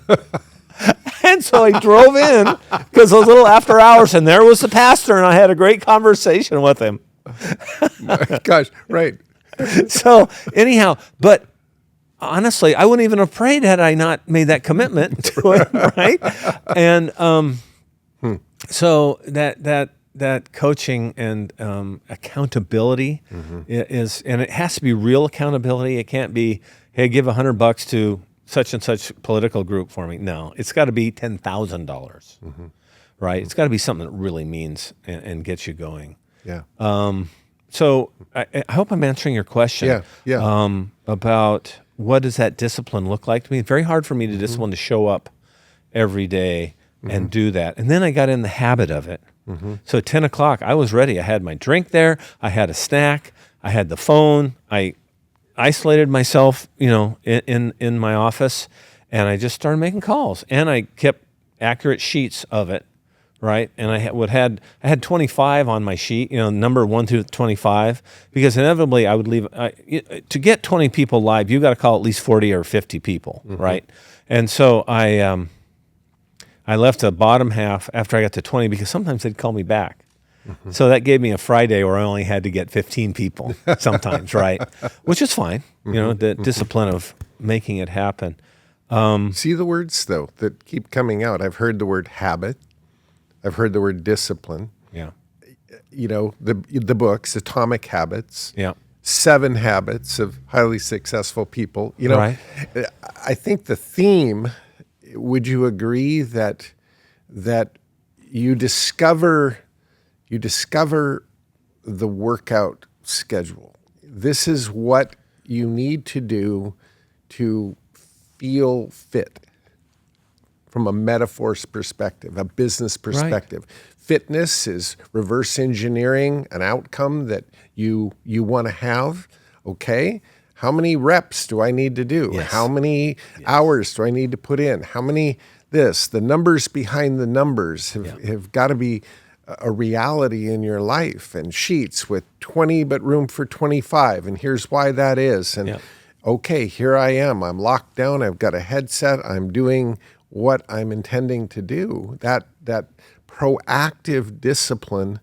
And so I drove in because it was a little after hours, and there was the pastor, and I had a great conversation with him. Gosh, right. So anyhow, but honestly, I wouldn't even have prayed had I not made that commitment to it, right? And so that coaching and accountability is, and it has to be real accountability. It can't be, hey, give $100 to such and such political group for me. No, it's got to be $10,000, right? It's got to be something that really means and gets you going. Yeah. So I hope I'm answering your question. Yeah. About what does that discipline look like to me? It's very hard for me to discipline to show up every day and do that. And then I got in the habit of it. So at 10 o'clock, I was ready. I had my drink there. I had a snack. I had the phone. I isolated myself, in my office, and I just started making calls. And I kept accurate sheets of it, right? And I had 25 on my sheet, number 1 through 25, because inevitably I would leave. To get 20 people live, you got to call at least 40 or 50 people, right? And so I left the bottom half after I got to 20 because sometimes they'd call me back. So that gave me a Friday where I only had to get 15 people sometimes, right? Which is fine, the discipline of making it happen. See the words, though, that keep coming out. I've heard the word habit. I've heard the word discipline. Yeah. The books, Atomic Habits. Yeah. 7 Habits of Highly Successful People. Right. I think the theme, would you agree that you discover the workout schedule? This is what you need to do to feel fit from a metaphor's perspective, a business perspective. Right. Fitness is reverse engineering an outcome that you want to have. Okay, how many reps do I need to do? Yes. How many hours do I need to put in? How many the numbers behind the numbers have got to be a reality in your life and sheets with 20 but room for 25, and here's why that is. And okay, here I am. I'm locked down. I've got a headset. I'm doing what I'm intending to do. That proactive discipline,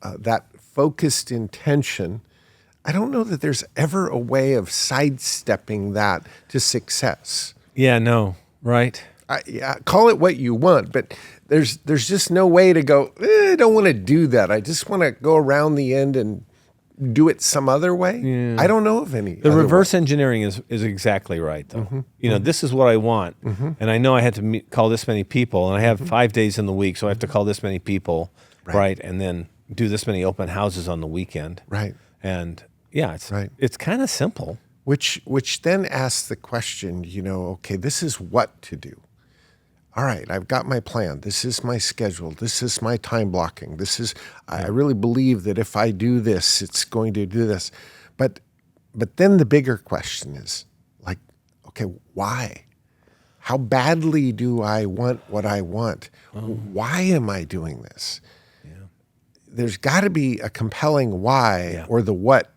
that focused intention, I don't know that there's ever a way of sidestepping that to success. Yeah, no, right. Call it what you want, but there's just no way to go, I don't want to do that. I just want to go around the end and do it some other way. Yeah. I don't know of any. The reverse engineering is exactly right, though. Mm-hmm. You know, this is what I want, and I know I had to call this many people, and I have 5 days in the week, so I have to call this many people, right? And then do this many open houses on the weekend. Right. And yeah, it's kind of simple. Which then asks the question, okay, this is what to do. All right, I've got my plan. This is my schedule. This is my time blocking. I really believe that if I do this, it's going to do this. But then the bigger question is like, okay, why? How badly do I want what I want? Why am I doing this? Yeah. There's got to be a compelling why, or the what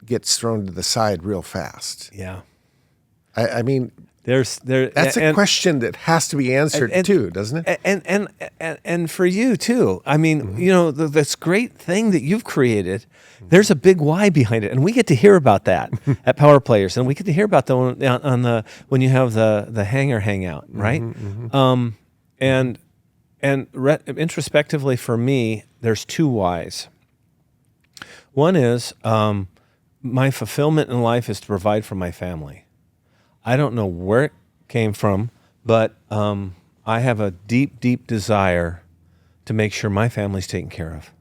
gets thrown to the side real fast. Yeah. I mean, that's a question that has to be answered too, doesn't it? And for you too. I mean, this great thing that you've created, there's a big why behind it, and we get to hear about that at Power Players, and we get to hear about that when you have the hangar hangout, right? And introspectively for me, there's two whys. One is my fulfillment in life is to provide for my family. I don't know where it came from, but I have a deep, deep desire to make sure my family's taken care of.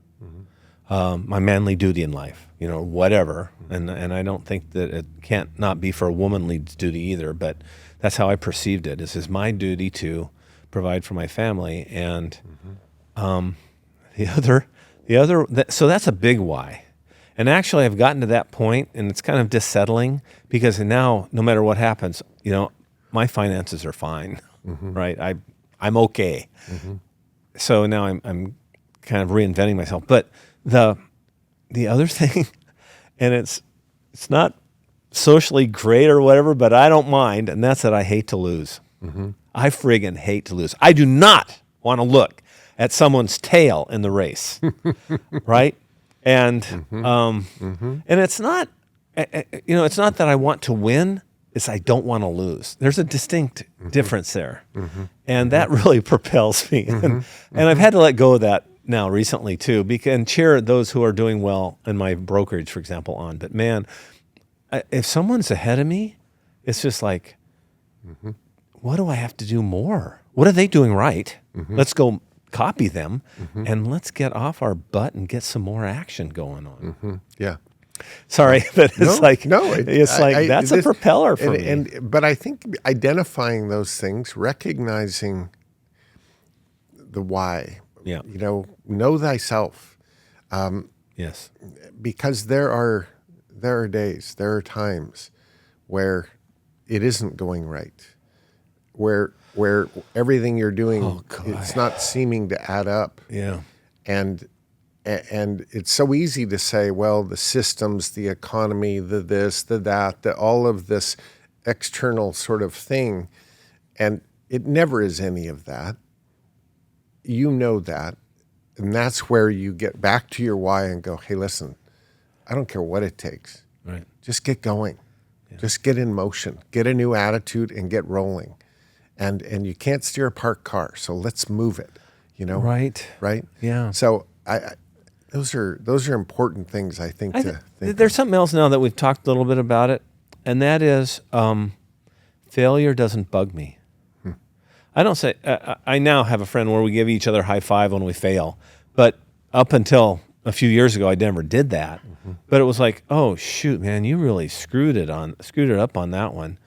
My manly duty in life, whatever. And I don't think that it can't not be for a womanly duty either, but that's how I perceived it. This is my duty to provide for my family. And so that's a big why. And actually, I've gotten to that point, and it's kind of dissettling because now, no matter what happens, my finances are fine, right? I'm okay. So now I'm kind of reinventing myself. But the other thing, and it's not socially great or whatever, but I don't mind, and that's that I hate to lose. I friggin' hate to lose. I do not want to look at someone's tail in the race, right? And and it's not, it's not that I want to win. It's I don't want to lose. There's a distinct difference there, and that really propels me. And I've had to let go of that now recently too, and cheer those who are doing well in my brokerage, for example, on. But man, if someone's ahead of me, it's just like, what do I have to do more? What are they doing right? Let's go copy them, and let's get off our butt and get some more action going on. Yeah. Sorry, but it's that's a propeller for me. But I think identifying those things, recognizing the why. Yeah. Know thyself. Yes. Because there are days, there are times where it isn't going right, where everything you're doing, it's not seeming to add up. Yeah. And it's so easy to say, well, the systems, the economy, the this, the that, all of this external sort of thing. And it never is any of that. You know that. And that's where you get back to your why and go, hey, listen, I don't care what it takes. Right. Just get going. Yeah. Just get in motion. Get a new attitude and get rolling. And you can't steer a parked car, so let's move it. Right. Right. Yeah. So those are important things I think to think. There's something else now that we've talked a little bit about it, and that is failure doesn't bug me. I don't say. I now have a friend where we give each other a high five when we fail, but up until a few years ago, I never did that. But it was like, oh shoot, man, you really screwed it up on that one.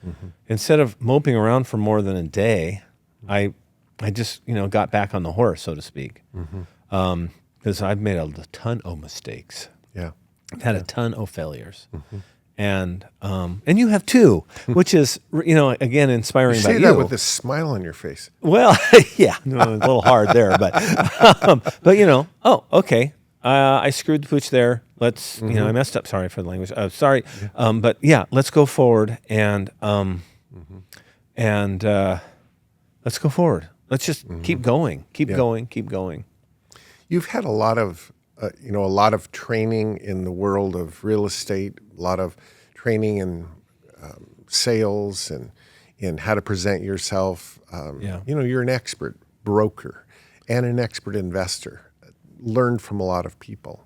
Instead of moping around for more than a day, I just got back on the horse, so to speak, because I've made a ton of mistakes. Yeah, I've had a ton of failures, And you have too, which is, again, inspiring You about say you. that with a smile on your face. Well, yeah, no, a little hard there, but okay. I screwed the pooch there. Let's, I messed up. Sorry for the language. Sorry. Yeah. But yeah, let's go forward and let's go forward. Let's just keep going, keep going. You've had a lot of, a lot of training in the world of real estate, a lot of training in sales and in how to present yourself. You're an expert broker and an expert investor. Learned from a lot of people.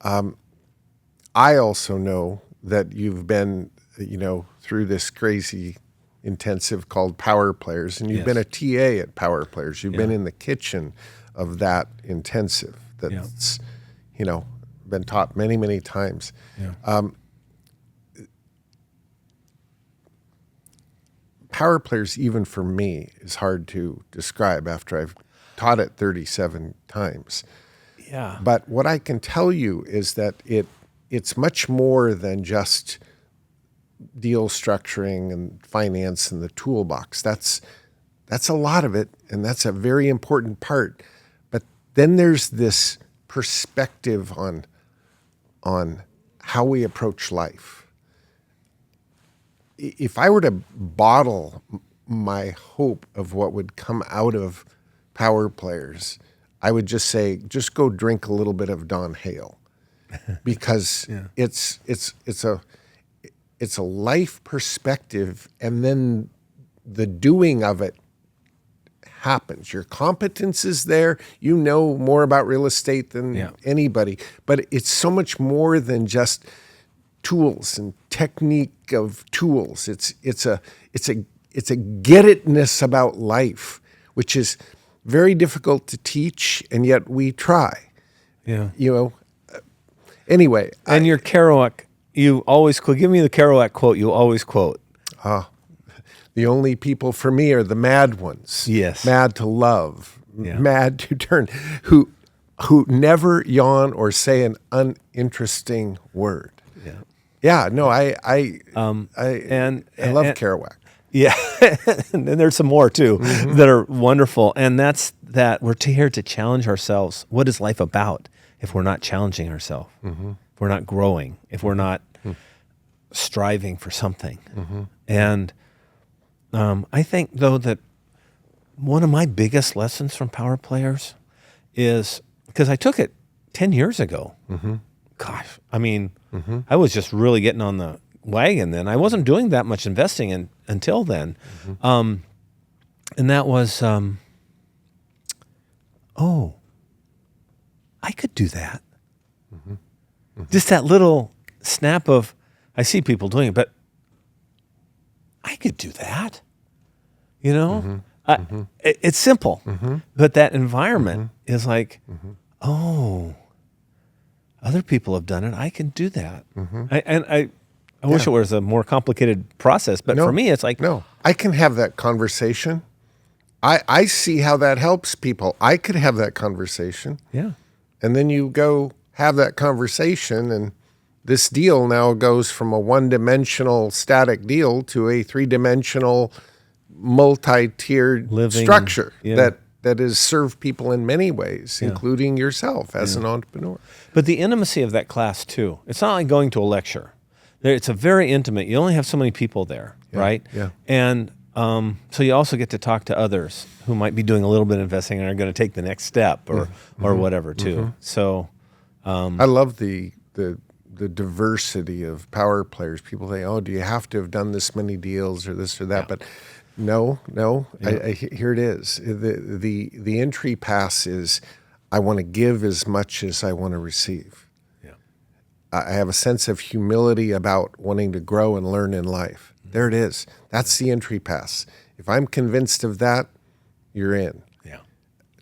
I also know that you've been, through this crazy intensive called Power Players, and you've been a TA at Power Players. You've been in the kitchen of that intensive that's, been taught many, many times. Yeah. Power Players, even for me, is hard to describe after I've taught it 37 times. Yeah. But what I can tell you is that it's much more than just deal structuring and finance and the toolbox. That's a lot of it, and that's a very important part. But then there's this perspective on how we approach life. If I were to bottle my hope of what would come out of Power Players, I would just say, just go drink a little bit of Don Hale, because it's a life perspective, and then the doing of it happens. Your competence is there. You know more about real estate than anybody, but it's so much more than just tools and technique of tools. It's a get-itness about life, which is very difficult to teach, and yet we try. Yeah. Anyway. And your Kerouac, you always quote. Give me the Kerouac quote you always quote. The only people for me are the mad ones. Yes. Mad to love, mad to turn, who never yawn or say an uninteresting word. Yeah. Yeah. No, I love Kerouac. Yeah, and there's some more too that are wonderful, and that's that we're here to challenge ourselves. What is life about if we're not challenging ourselves? If we're not growing, if we're not striving for something. And I think, though, that one of my biggest lessons from Power Players is, because I took it 10 years ago. Gosh, I mean, I was just really getting on the wagon then. I wasn't doing that much investing until then. And that was, I could do that. Just that little snap of, I see people doing it, but I could do that. It's simple, but that environment is like, other people have done it. I can do that. I wish it was a more complicated process, but for me, it's like... No, I can have that conversation. I see how that helps people. I could have that conversation. Yeah. And then you go have that conversation, and this deal now goes from a one-dimensional static deal to a three-dimensional multi-tiered structure that has served people in many ways, including yourself as an entrepreneur. But the intimacy of that class, too. It's not like going to a lecture. It's a very intimate. You only have so many people there, right? Yeah. And so you also get to talk to others who might be doing a little bit of investing and are going to take the next step or whatever too. So I love the diversity of Power Players. People say, "Oh, do you have to have done this many deals or this or that?" But no. Here it is. The entry pass is, I want to give as much as I want to receive. I have a sense of humility about wanting to grow and learn in life. There it is. That's the entry pass. If I'm convinced of that, you're in. Yeah.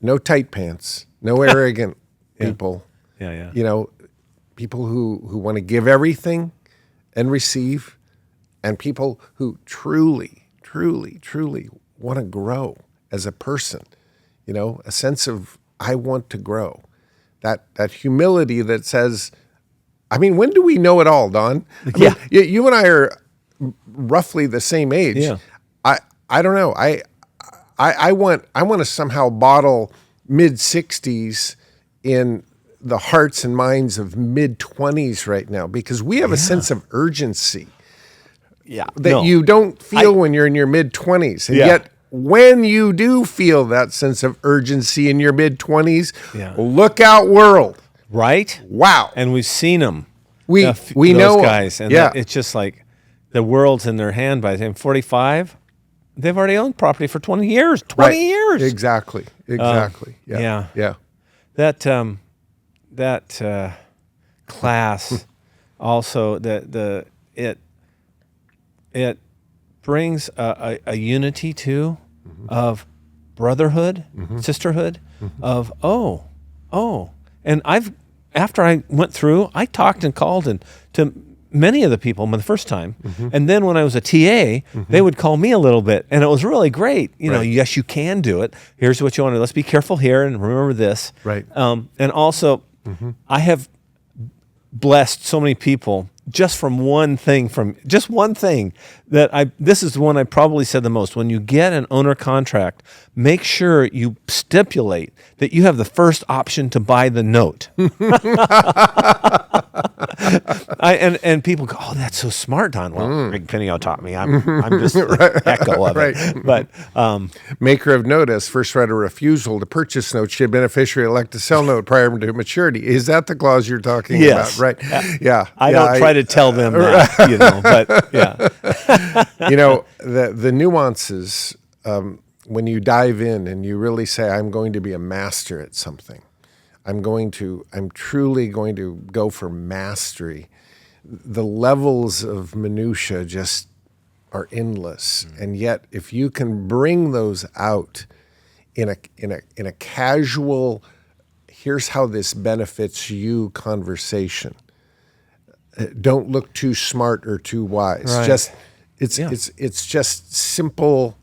No tight pants, no arrogant people. Yeah. People who want to give everything and receive, and people who truly want to grow as a person. A sense of, I want to grow. That humility that says, I mean, when do we know it all, Don? I mean, you and I are roughly the same age. Yeah. I don't know. I want to somehow bottle mid-60s in the hearts and minds of mid-20s right now, because we have a sense of urgency that you don't feel when you're in your mid-20s. And yet, when you do feel that sense of urgency in your mid-20s, look out, world. Right? Wow. And we've seen them. We those know guys. And it's just like the world's in their hand by the time 45. They've already owned property for 20 years. 20 years. Exactly. Yeah. That class also it brings a unity too of brotherhood, sisterhood, of and after I went through, I talked and called to many of the people the first time, and then when I was a TA, they would call me a little bit, and it was really great. You know, yes, you can do it. Here's what you want to do. Let's be careful here and remember this. Right. And also, I have blessed so many people just from one thing that this is the one I probably said the most. When you get an owner contract, make sure you stipulate that you have the first option to buy the note. And people go, "Oh, that's so smart, Don." Well, Greg Pinneo taught me. I'm just an echo of it. But maker of note as first right of refusal to purchase note should beneficiary elect to sell note prior to maturity. Is that the clause you're talking about? Right. I don't try to tell them that, but you know, the nuances, when you dive in and you really say, I'm going to be a master at something, I'm truly going to go for mastery. The levels of minutia just are endless. And yet, if you can bring those out in a casual, here's how this benefits you conversation. Don't look too smart or too wise. Right. It's just simple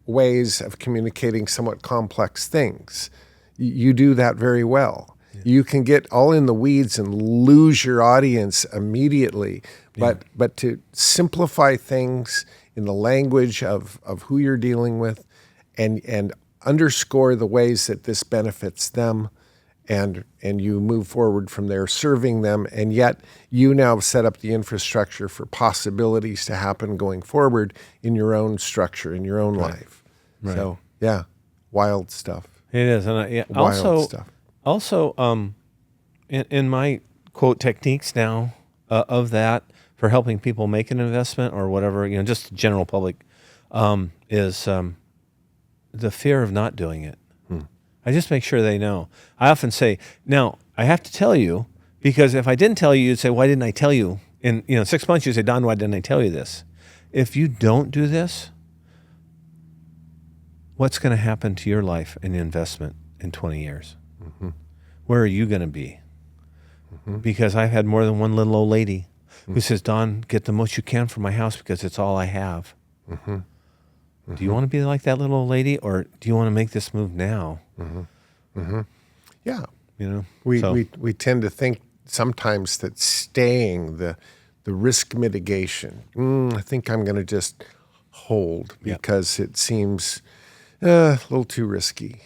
ways of communicating somewhat complex things. You do that very well. Yeah. You can get all in the weeds and lose your audience immediately, but to simplify things in the language of who you're dealing with, and underscore the ways that this benefits them, and you move forward from there, serving them, and yet you now set up the infrastructure for possibilities to happen going forward in your own structure, in your own life. Right. So, wild stuff. It is. And also, in my quote techniques now of that for helping people make an investment or whatever, just general public, is the fear of not doing it. I just make sure they know. I often say, now, I have to tell you, because if I didn't tell you, you'd say, why didn't I tell you? In 6 months, you'd say, Don, why didn't I tell you this? If you don't do this, what's going to happen to your life and investment in 20 years? Where are you going to be? Because I've had more than one little old lady who says, Don, get the most you can for my house because it's all I have. Do you want to be like that little old lady, or do you want to make this move now? Yeah. We tend to think sometimes that staying, the risk mitigation, I think I'm going to just hold because it seems a little too risky.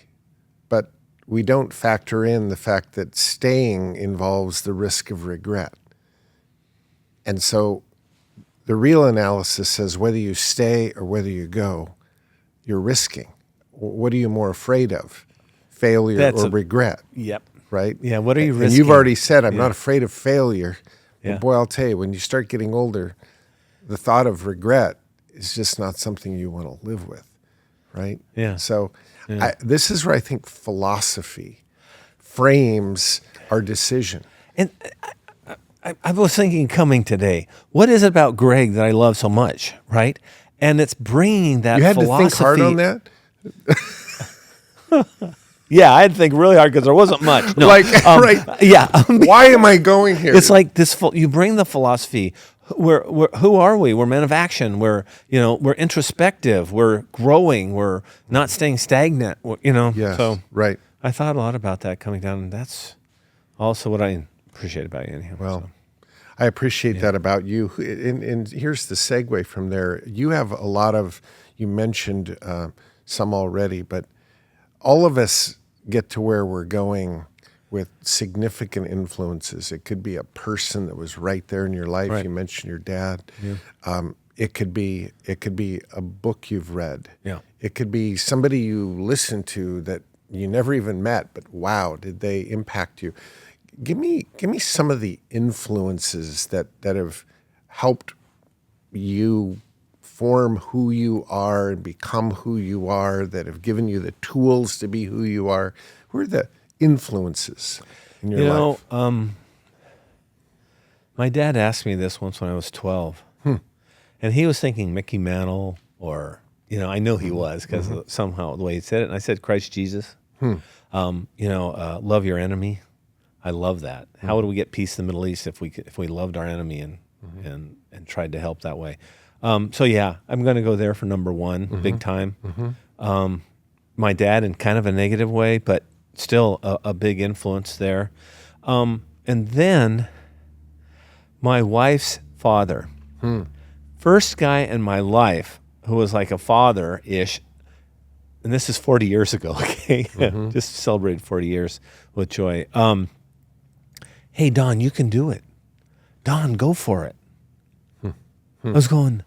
But we don't factor in the fact that staying involves the risk of regret. And so the real analysis says whether you stay or whether you go, you're risking. What are you more afraid of? Failure or regret? Yep. Right? Yeah, what are you risking? And you've already said, I'm not afraid of failure. Yeah. But boy, I'll tell you, when you start getting older, the thought of regret is just not something you want to live with, right? Yeah. So this is where I think philosophy frames our decision. And I was thinking coming today, what is it about Greg that I love so much, right? And it's bringing that philosophy. You had to think hard on that? Yeah, I had to think really hard because there wasn't much. No. Right. Yeah. Why am I going here? It's like this. You bring the philosophy. Who are we? We're men of action. We're introspective. We're growing. We're not staying stagnant. Yes, so right. I thought a lot about that coming down, and that's also what I appreciate about you. Anyhow, well, I appreciate that about you. And here's the segue from there. You have a lot of, you mentioned some already, but all of us get to where we're going with significant influences. It could be a person that was right there in your life. Right. You mentioned your dad. It could be a book you've read. Yeah. It could be somebody you listened to that you never even met, but wow, did they impact you? Give me some of the influences that have helped you form who you are and become who you are, that have given you the tools to be who you are. Who are the influences in your life? My dad asked me this once when I was 12. And he was thinking Mickey Mantle, or, I know he was, because somehow the way he said it. And I said, Christ Jesus. Love your enemy. I love that. How would we get peace in the Middle East if we loved our enemy and tried to help that way? I'm going to go there for number one, big time. My dad in kind of a negative way, but still a big influence there. And then my wife's father, first guy in my life who was like a father-ish, and this is 40 years ago, okay? Just celebrated 40 years with joy. Hey, Don, you can do it. Don, go for it. I was going,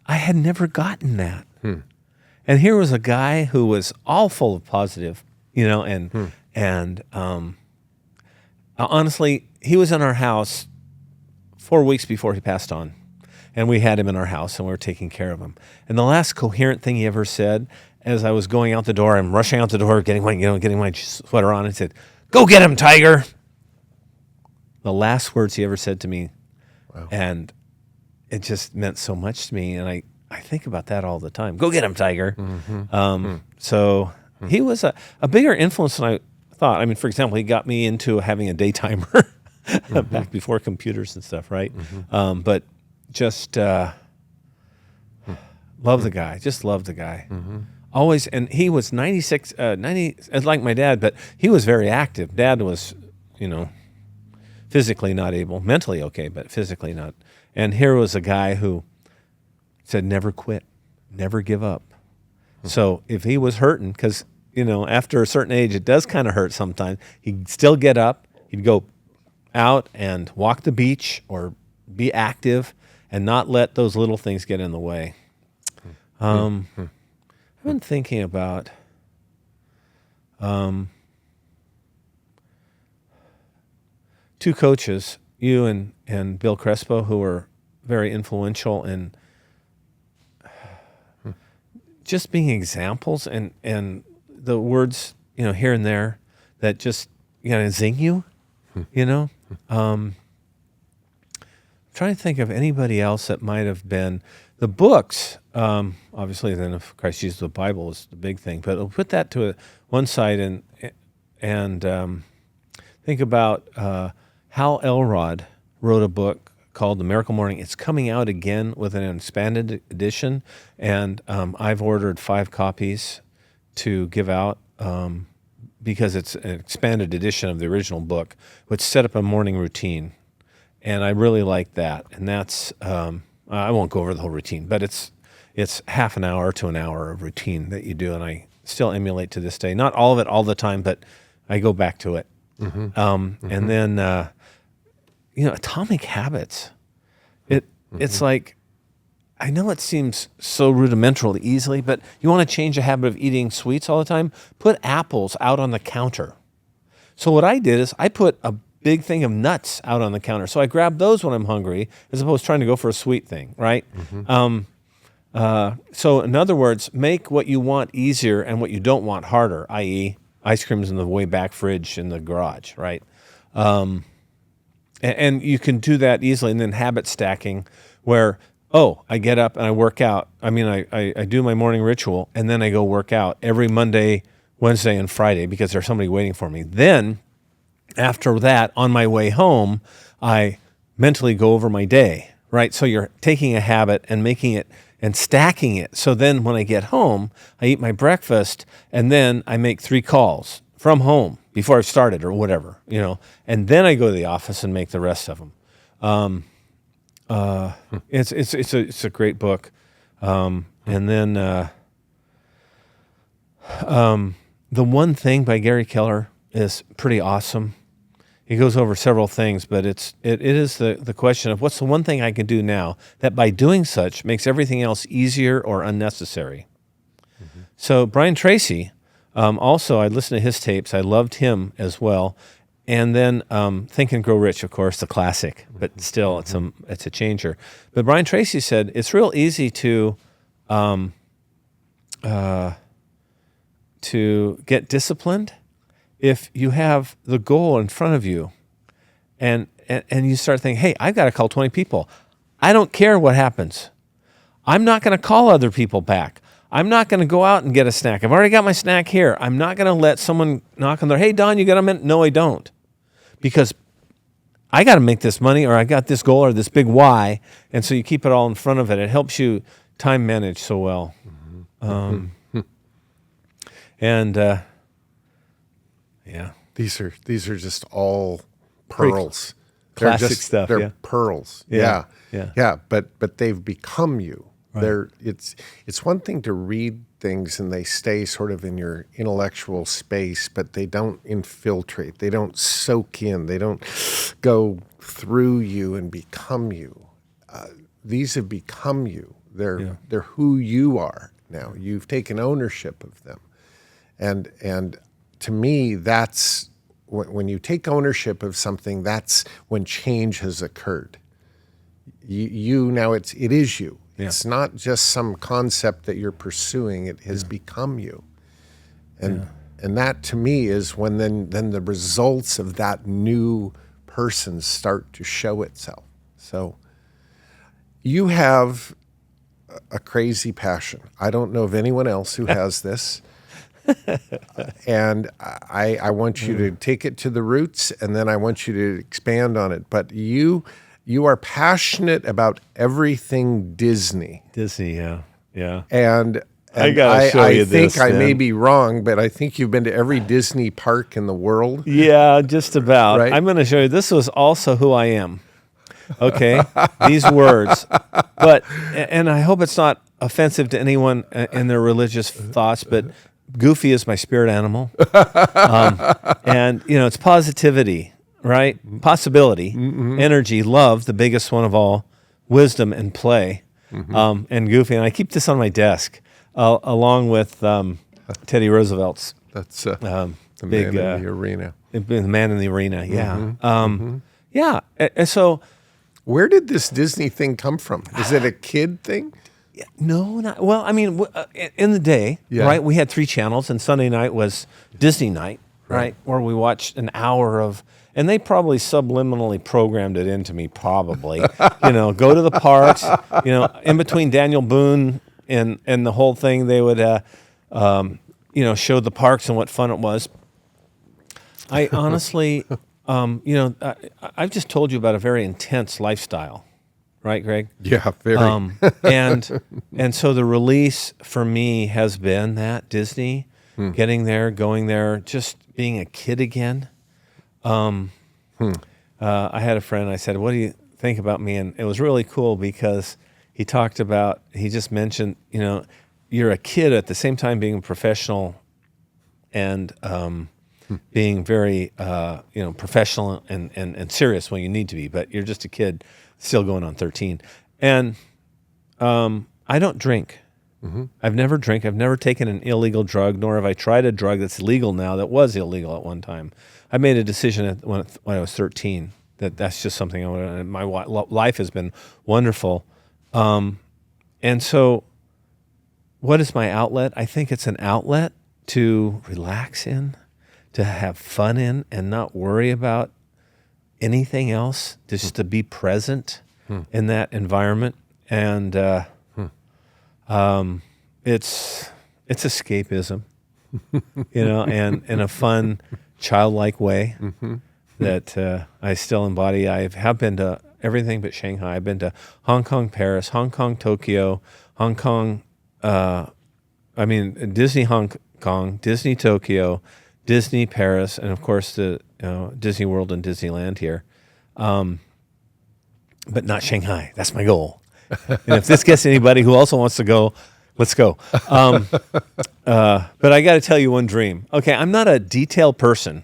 I had never gotten that. And here was a guy who was all full of positive, and honestly, he was in our house 4 weeks before he passed on. And we had him in our house, and we were taking care of him. And the last coherent thing he ever said, as I was going out the door, I'm rushing out the door, getting my sweater on, and said, "Go get him, Tiger." The last words he ever said to me, and it just meant so much to me. And I think about that all the time. Go get him, Tiger. So he was a bigger influence than I thought. I mean, for example, he got me into having a daytimer back before computers and stuff, right? But just love the guy. Just love the guy. Always, and he was 90, like my dad, but he was very active. Dad was, physically not able, mentally okay, but physically not. And here was a guy who said, never quit, never give up. So if he was hurting, because, after a certain age, it does kind of hurt sometimes, he'd still get up, he'd go out and walk the beach or be active and not let those little things get in the way. I've been thinking about two coaches, you and Bill Crespo, who were very influential in just being examples and the words, here and there that just zing you, trying to think of anybody else that might have been. The books, obviously, then of Christ Jesus, the Bible is the big thing. But I'll put that to one side and think about Hal Elrod wrote a book called The Miracle Morning. It's coming out again with an expanded edition, and I've ordered 5 copies to give out because it's an expanded edition of the original book, which set up a morning routine. And I really like that. And that's, I won't go over the whole routine, but it's half an hour to an hour of routine that you do. And I still emulate to this day. Not all of it all the time, but I go back to it. And then, Atomic Habits. It's like, I know it seems so rudimental easily, but you want to change the habit of eating sweets all the time? Put apples out on the counter. So what I did is I put a big thing of nuts out on the counter. So I grab those when I'm hungry, as opposed to trying to go for a sweet thing, right? So in other words, make what you want easier and what you don't want harder, i.e. ice cream's in the way back fridge in the garage, right? And you can do that easily. And then habit stacking where, I get up and I work out. I mean, I do my morning ritual, and then I go work out every Monday, Wednesday, and Friday because there's somebody waiting for me. Then after that, on my way home, I mentally go over my day, right? So you're taking a habit and making it and stacking it. So then when I get home, I eat my breakfast, and then I make 3 calls from home before I've started or whatever, and then I go to the office and make the rest of them. It's a great book. And then The One Thing by Gary Keller is pretty awesome. He goes over several things, but it is the question of what's the one thing I can do now that by doing such makes everything else easier or unnecessary. Mm-hmm. So Brian Tracy, also I listened to his tapes. I loved him as well. And then Think and Grow Rich, of course, the classic, but still it's a changer. But Brian Tracy said it's real easy to get disciplined if you have the goal in front of you and you start thinking, hey, I've got to call 20 people. I don't care what happens. I'm not going to call other people back. I'm not going to go out and get a snack. I've already got my snack here. I'm not going to let someone knock on their, hey, Don, you got a minute? No, I don't. Because I got to make this money, or I got this goal or this big why. And so you keep it all in front of it. It helps you time manage so well. Yeah. These are just all pearls. Classic stuff. They're Yeah. pearls. Yeah. Yeah. But they've become you. Right. It's one thing to read things and they stay sort of in your intellectual space, but they don't infiltrate. They don't soak in. They don't go through you and become you. These have become you. They're who you are now. You've taken ownership of them. And to me, that's when you take ownership of something, that's when change has occurred. You now it is you. Yeah. It's not just some concept that you're pursuing. It has become you. And that to me is when then the results of that new person start to show itself. So you have a crazy passion. I don't know of anyone else who has this. And I want you to take it to the roots, and then I want you to expand on it. But you are passionate about everything Disney. Disney, yeah. And I gotta show you this. I think I may be wrong, but I think you've been to every Disney park in the world. Yeah, just about. Right? I'm going to show you. This was also who I am. Okay, these words. But and I hope it's not offensive to anyone in their religious thoughts, but Goofy is my spirit animal, and it's positivity, right? Possibility, energy, love, the biggest one of all, wisdom and play, and Goofy. And I keep this on my desk, along with Teddy Roosevelt's. That's the big man in the arena. The man in the arena, yeah, yeah. And so, where did this Disney thing come from? Is it a kid thing? No, not well. I mean, in the day, right? We had 3 channels, and Sunday night was Disney night, right? Where we watched an hour of, and they probably subliminally programmed it into me. Probably, go to the parks. In between Daniel Boone and the whole thing, they would, show the parks and what fun it was. I honestly, I've just told you about a very intense lifestyle. Right, Greg? Yeah, very. And so the release for me has been that Disney, getting there, going there, just being a kid again. I had a friend, I said, what do you think about me? And it was really cool because he just mentioned, you're a kid at the same time being a professional and being very, professional and serious when you need to be, but you're just a kid. Still going on 13. And I don't drink. I've never drank. I've never taken an illegal drug, nor have I tried a drug that's legal now that was illegal at one time. I made a decision when I was 13 that's just something I want to, my life has been wonderful. And so what is my outlet? I think it's an outlet to relax in, to have fun in, and not worry about anything else, just to be present in that environment. And it's escapism, and in a fun, childlike way that I still embody. I have been to everything but Shanghai. I've been to Hong Kong, Paris, Hong Kong, Tokyo, Hong Kong, Disney Hong Kong, Disney Tokyo, Disney Paris, and of course the Disney World and Disneyland here. but not Shanghai. That's my goal. And if this gets anybody who also wants to go, let's go. But I got to tell you one dream. Okay, I'm not a detailed person,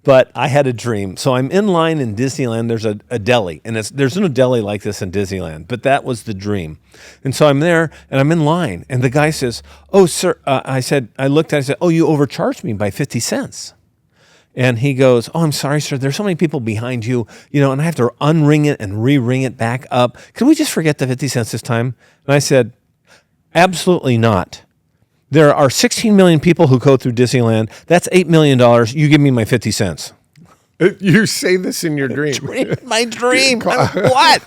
but I had a dream. So I'm in line in Disneyland. There's a deli, and there's no deli like this in Disneyland, but that was the dream. And so I'm there, and I'm in line, and the guy says, "Oh, sir," I looked at it, I said, "Oh, you overcharged me by 50 cents." And he goes, "Oh, I'm sorry, sir. There's so many people behind you, and I have to unring it and re-ring it back up. Can we just forget the 50 cents this time?" And I said, "Absolutely not. There are 16 million people who go through Disneyland. That's $8 million. You give me my 50 cents. You say this in your dream. My dream. What?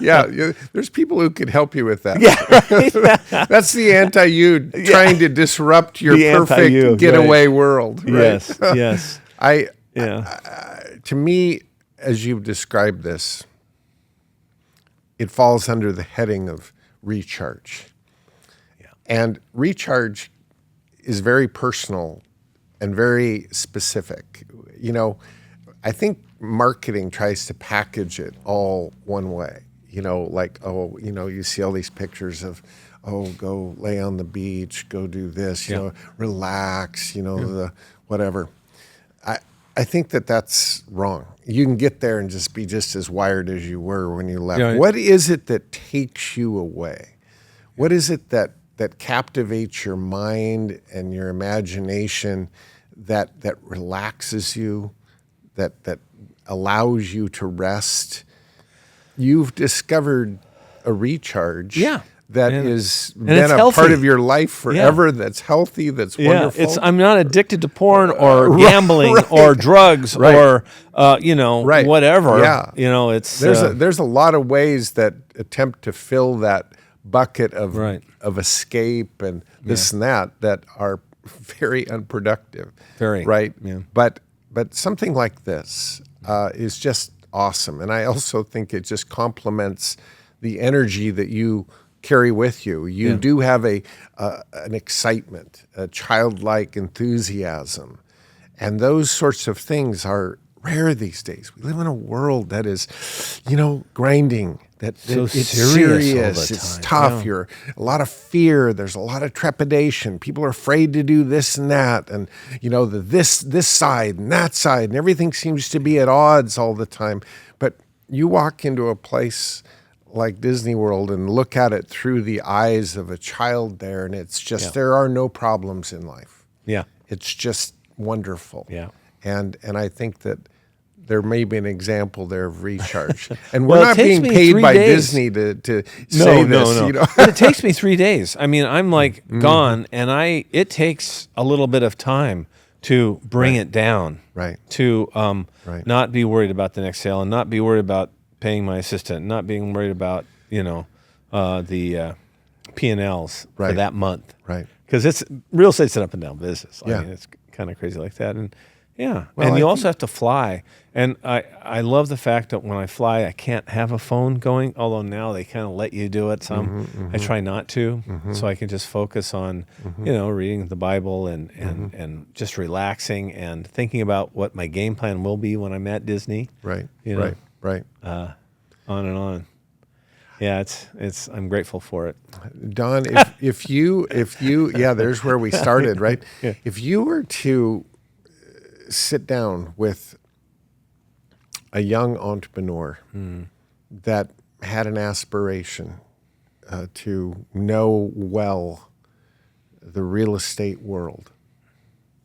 Yeah, there's people who could help you with that. Yeah, right. That's the anti-you trying to disrupt your perfect getaway world. Right? Yes. To me, as you've described this, it falls under the heading of recharge. Yeah. And recharge is very personal and very specific. I think marketing tries to package it all one way. You see all these pictures of, go lay on the beach, go do this, relax, the whatever. I think that-that's wrong. You can get there and just be just as wired as you were when you left. Yeah. What is it that takes you away? What is it that captivates your mind and your imagination, that relaxes you, that allows you to rest? You've discovered a recharge. Yeah. That has been a part of your life forever. Yeah. That's healthy. That's wonderful. I'm not addicted to porn or gambling or drugs or whatever. Yeah. It's there's a lot of ways that attempt to fill that bucket of escape and this and that are very unproductive. Very right. Yeah. But something like this is just awesome, and I also think it just complements the energy that you carry with you. You do have an excitement, a childlike enthusiasm, and those sorts of things are rare these days. We live in a world that is, grinding. It's serious. It's tough. You're a lot of fear. There's a lot of trepidation. People are afraid to do this and that, and this side and that side, and everything seems to be at odds all the time. But you walk into a place like Disney World and look at it through the eyes of a child there, and it's just there are no problems in life. Yeah, it's just wonderful. Yeah, and I think that there may be an example there of recharge. And we're not being paid by Disney to say this. No. But it takes me 3 days. I mean, I'm gone, and it takes a little bit of time to bring it down. Right. To not be worried about the next sale and not be worried about paying my assistant, not being worried about, the P&Ls for that month. Right. Because it's real estate's an up and down business. I mean, it's kind of crazy like that. And and you also have to fly. And I love the fact that when I fly, I can't have a phone going, although now they kind of let you do it some. I try not to, so I can just focus on, reading the Bible and just relaxing and thinking about what my game plan will be when I'm at Disney. Right, right. On and on. Yeah, it's. I'm grateful for it. Don, if you, there's where we started, right? Yeah. If you were to sit down with a young entrepreneur that had an aspiration to know well the real estate world,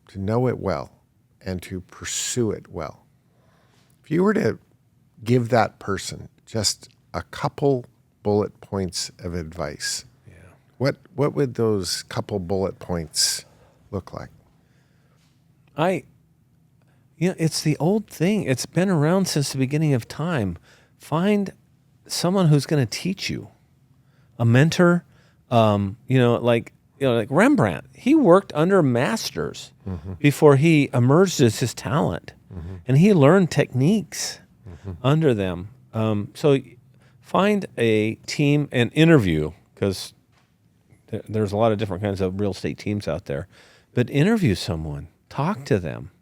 to know it well, and to pursue it well. If you were to give that person just a couple bullet points of advice, what would those couple bullet points look like? It's the old thing. It's been around since the beginning of time. Find someone who's going to teach you, a mentor. Like Rembrandt. He worked under masters before he emerged as his talent, and he learned techniques under them. So find a team and interview, because there's a lot of different kinds of real estate teams out there. But interview someone, talk to them.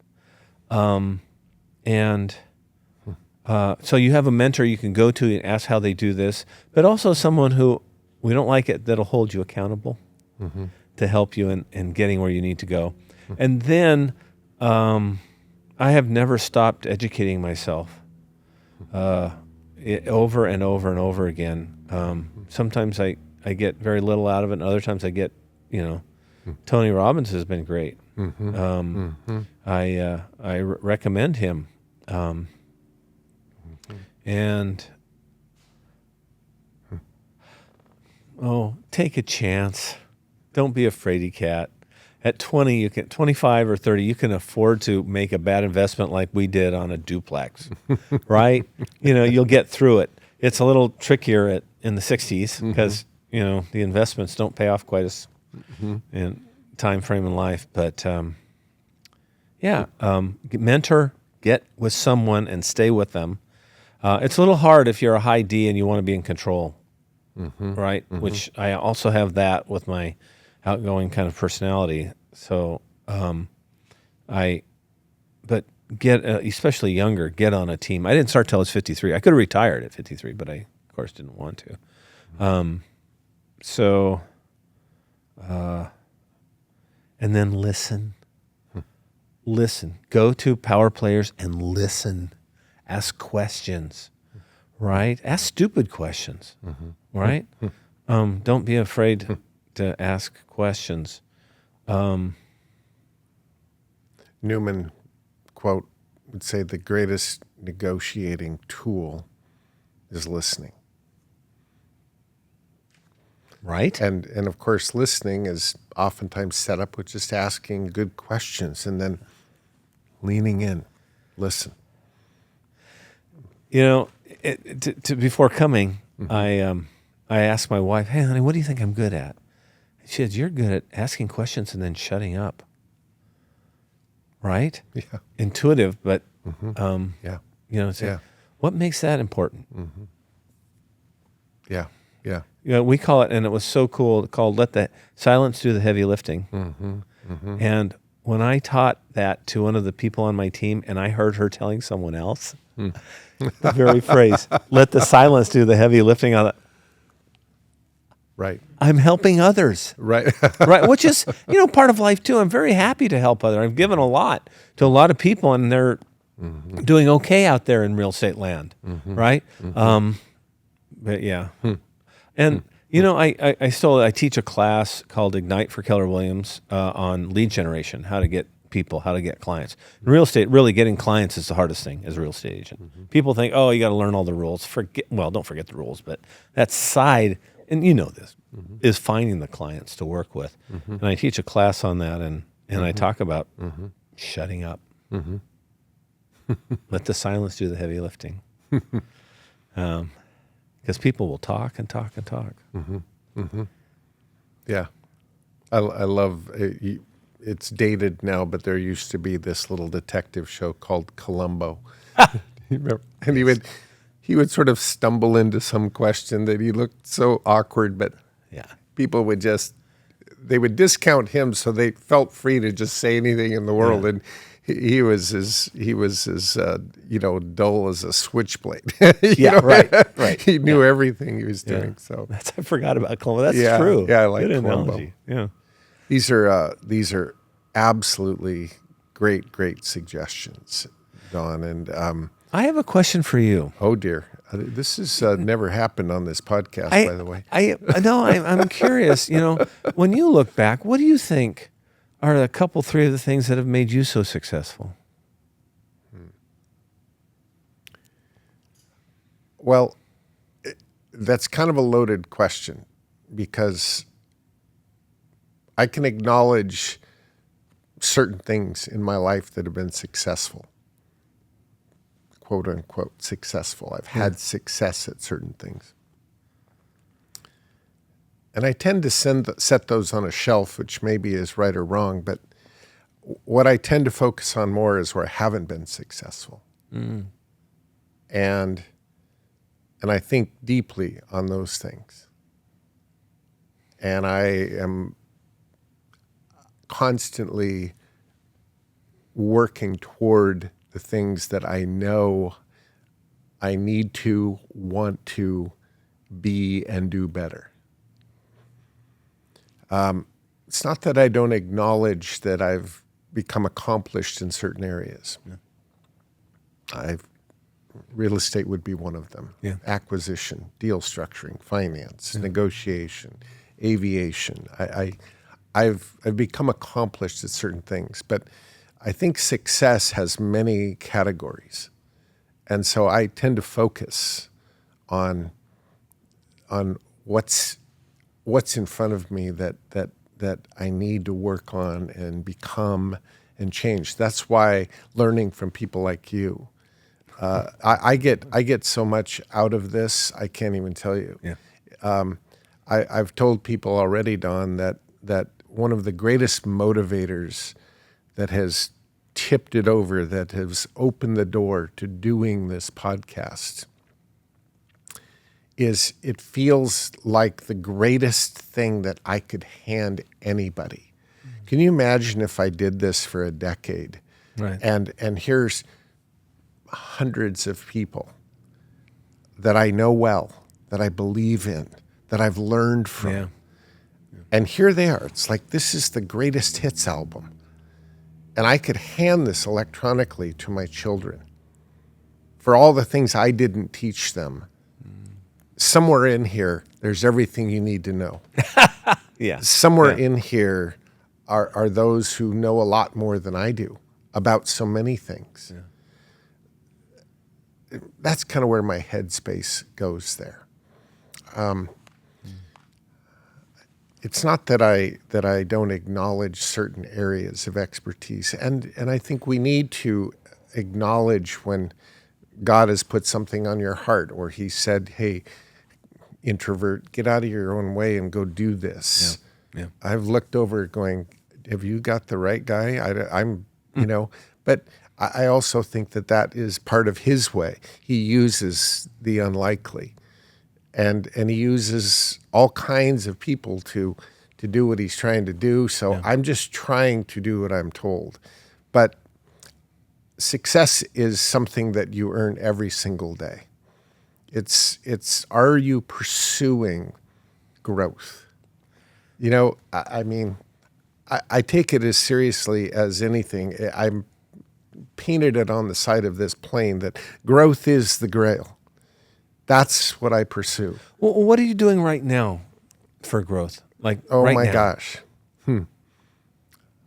So you have a mentor you can go to and ask how they do this, but also someone who, we don't like it, that'll hold you accountable to help you in getting where you need to go. And then I have never stopped educating myself over and over and over again. Sometimes I get very little out of it, and other times I get, Tony Robbins has been great. I recommend him. And take a chance. Don't be a fraidy cat. At 20, 25 or 30, you can afford to make a bad investment like we did on a duplex, right? You'll get through it. It's a little trickier in the 60s because, the investments don't pay off quite as in time frame in life. But, mentor, get with someone and stay with them. It's a little hard if you're a high D and you want to be in control, right? Which I also have that with my outgoing kind of personality. So, but get, especially younger, get on a team. I didn't start till I was 53. I could have retired at 53, but I, of course, didn't want to. And then listen. Listen. Go to power players and listen. Ask questions, right? Ask stupid questions, right? Don't be afraid to ask questions. Newman, quote, would say the greatest negotiating tool is listening. Right. And of course, listening is oftentimes set up with just asking good questions and then leaning in, listen. Before coming, I asked my wife, "Hey, honey, what do you think I'm good at?" And she said, "You're good at asking questions and then shutting up." Right? Yeah. Intuitive, but Yeah. what makes that important? Yeah. Yeah. We call it, and it was so cool, called "Let the Silence Do the Heavy Lifting." And when I taught that to one of the people on my team, and I heard her telling someone else. The very phrase, "Let the silence do the heavy lifting." On Right. I'm helping others. Right. Right. Which is, part of life too. I'm very happy to help others. I've given a lot to a lot of people, and they're doing okay out there in real estate land. Right. But yeah. And, I teach a class called Ignite for Keller Williams on lead generation, how to get people, how to get clients. In real estate, really getting clients is the hardest thing as a real estate agent. People think, you got to learn all the rules. Don't forget the rules, but that side, and this, is finding the clients to work with. And I teach a class on that, and I talk about shutting up. Let the silence do the heavy lifting. Because people will talk and talk and talk. Yeah. I love it. It's dated now, but there used to be this little detective show called Columbo. You remember? And he would sort of stumble into some question that he looked so awkward, but people would they would discount him, so they felt free to just say anything in the world. And he was as dull as a switchblade. Right. He knew everything he was doing. So I forgot about Columbo. That's true. Yeah, I like Good Columbo. Analogy. Yeah. These are absolutely great suggestions, Don. And I have a question for you. Oh dear, this has never happened on this podcast, by the way. I'm curious. When you look back, what do you think are a couple, three of the things that have made you so successful? Well, that's kind of a loaded question because I can acknowledge certain things in my life that have been successful, quote unquote successful. I've had success at certain things. And I tend to set those on a shelf, which maybe is right or wrong, but what I tend to focus on more is where I haven't been successful. And I think deeply on those things. And I am constantly working toward the things that I know I need to want to be and do better. It's not that I don't acknowledge that I've become accomplished in certain areas. Yeah. Real estate would be one of them. Yeah. Acquisition, deal structuring, finance, negotiation, aviation. I've become accomplished at certain things, but I think success has many categories. And so I tend to focus on what's in front of me that I need to work on and become and change. That's why learning from people like you, I get so much out of this, I can't even tell you. Yeah. I've told people already, Don, that one of the greatest motivators that has tipped it over, that has opened the door to doing this podcast, is it feels like the greatest thing that I could hand anybody. Can you imagine if I did this for a decade? Right. And here's hundreds of people that I know well, that I believe in, that I've learned from. Yeah. And here they are. It's like, this is the greatest hits album. And I could hand this electronically to my children for all the things I didn't teach them. Somewhere in here, there's everything you need to know. Yeah. Somewhere in here are those who know a lot more than I do about so many things. Yeah. That's kind of where my headspace goes there. It's not that I don't acknowledge certain areas of expertise, and I think we need to acknowledge when God has put something on your heart, or He said, "Hey, introvert, get out of your own way and go do this." Yeah. I've looked over going, have you got the right guy? I'm but I also think that is part of His way. He uses the unlikely, and He uses all kinds of people to do what He's trying to do. So I'm just trying to do what I'm told. But success is something that you earn every single day. It's are you pursuing growth? I mean, I take it as seriously as anything. I'm painted it on the side of this plane that growth is the grail. That's what I pursue. Well, what are you doing right now for growth? Like, oh right my now? Gosh.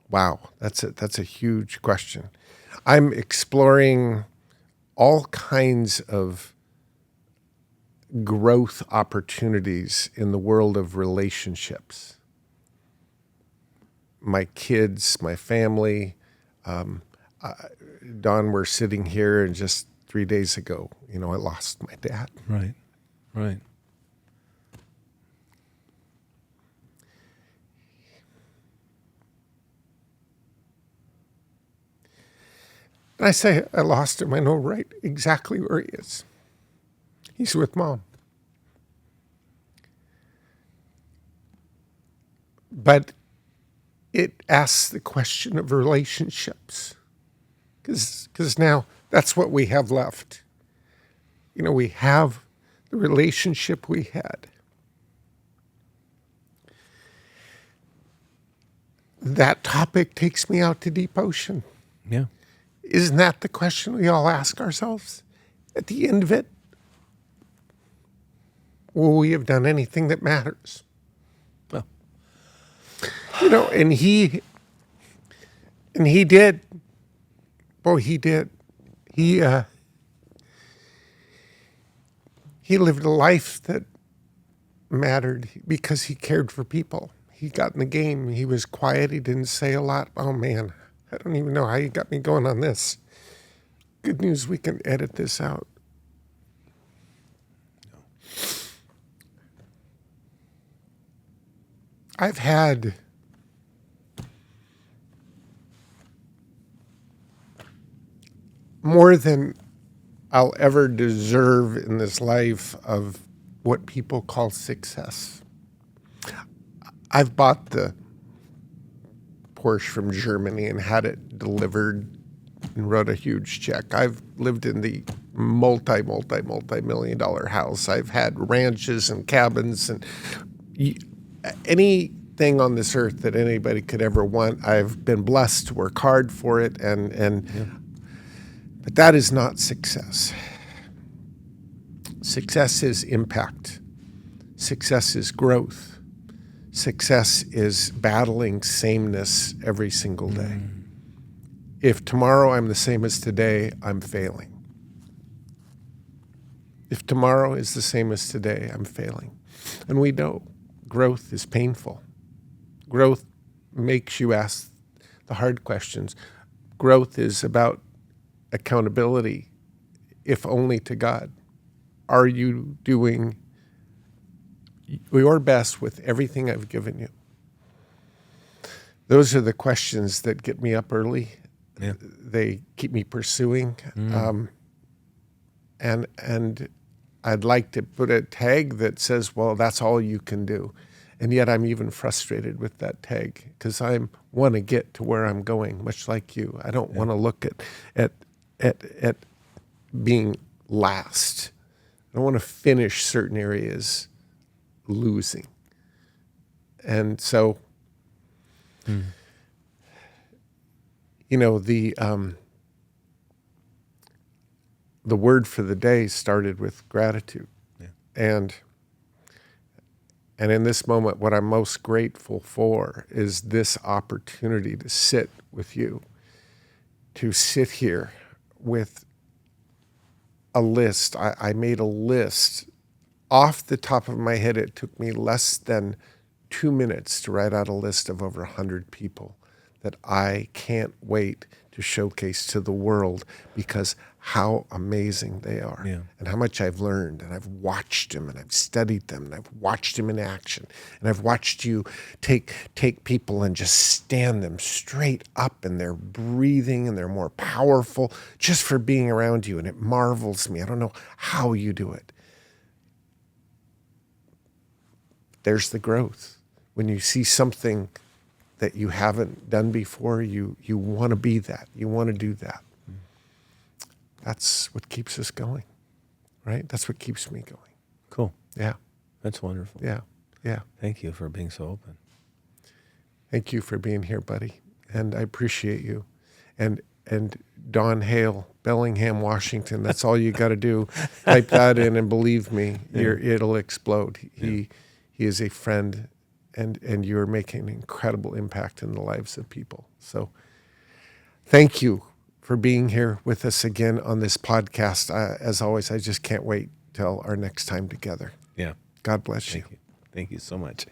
Wow. That's a huge question. I'm exploring all kinds of growth opportunities in the world of relationships. My kids, my family. Don, we're sitting here, and just 3 days ago, I lost my dad. Right. And I say I lost him. I know right exactly where he is. He's with Mom. But it asks the question of relationships, because now that's what we have left. We have the relationship we had. That topic takes me out to deep ocean. Yeah. Isn't that the question we all ask ourselves at the end of it? Will we have done anything that matters? Well, and he did. Boy, he did. He lived a life that mattered because he cared for people. He got in the game. He was quiet. He didn't say a lot. Oh, man, I don't even know how you got me going on this. Good news, we can edit this out. I've had more than I'll ever deserve in this life of what people call success. I've bought the Porsche from Germany and had it delivered and wrote a huge check. I've lived in the multi-million dollar house. I've had ranches and cabins and anything on this earth that anybody could ever want. I've been blessed to work hard for it, but that is not success. Success is impact. Success is growth. Success is battling sameness every single day. If tomorrow I'm the same as today, I'm failing. If tomorrow is the same as today, I'm failing. And we know growth is painful. Growth makes you ask the hard questions. Growth is about accountability, if only to God. Are you doing your best with everything I've given you? Those are the questions that get me up early. Yeah. They keep me pursuing. And I'd like to put a tag that says, well, that's all you can do. And yet I'm even frustrated with that tag because I want to get to where I'm going, much like you. I don't want to look at being last. I don't want to finish certain areas losing. And so, the word for the day started with gratitude. Yeah. And in this moment, what I'm most grateful for is this opportunity to sit with you, to sit here with a list. I made a list. Off the top of my head, it took me less than 2 minutes to write out a list of over 100 people that I can't wait to showcase to the world because how amazing they are and how much I've learned, and I've watched them and I've studied them and I've watched them in action, and I've watched you take people and just stand them straight up, and they're breathing and they're more powerful just for being around you, and it marvels me. I don't know how you do it. There's the growth. When you see something that you haven't done before, you want to be that. You want to do that. That's what keeps us going, right? That's what keeps me going. Cool. Yeah. That's wonderful. Yeah. Yeah. Thank you for being so open. Thank you for being here, buddy. And I appreciate you. And Don Hale, Bellingham, Washington, that's all you got to do. Type that in and believe me, it'll explode. He is a friend, and you're making an incredible impact in the lives of people. So thank you for being here with us again on this podcast. As always, I just can't wait till our next time together. Yeah. God bless you. Thank you. Thank you so much.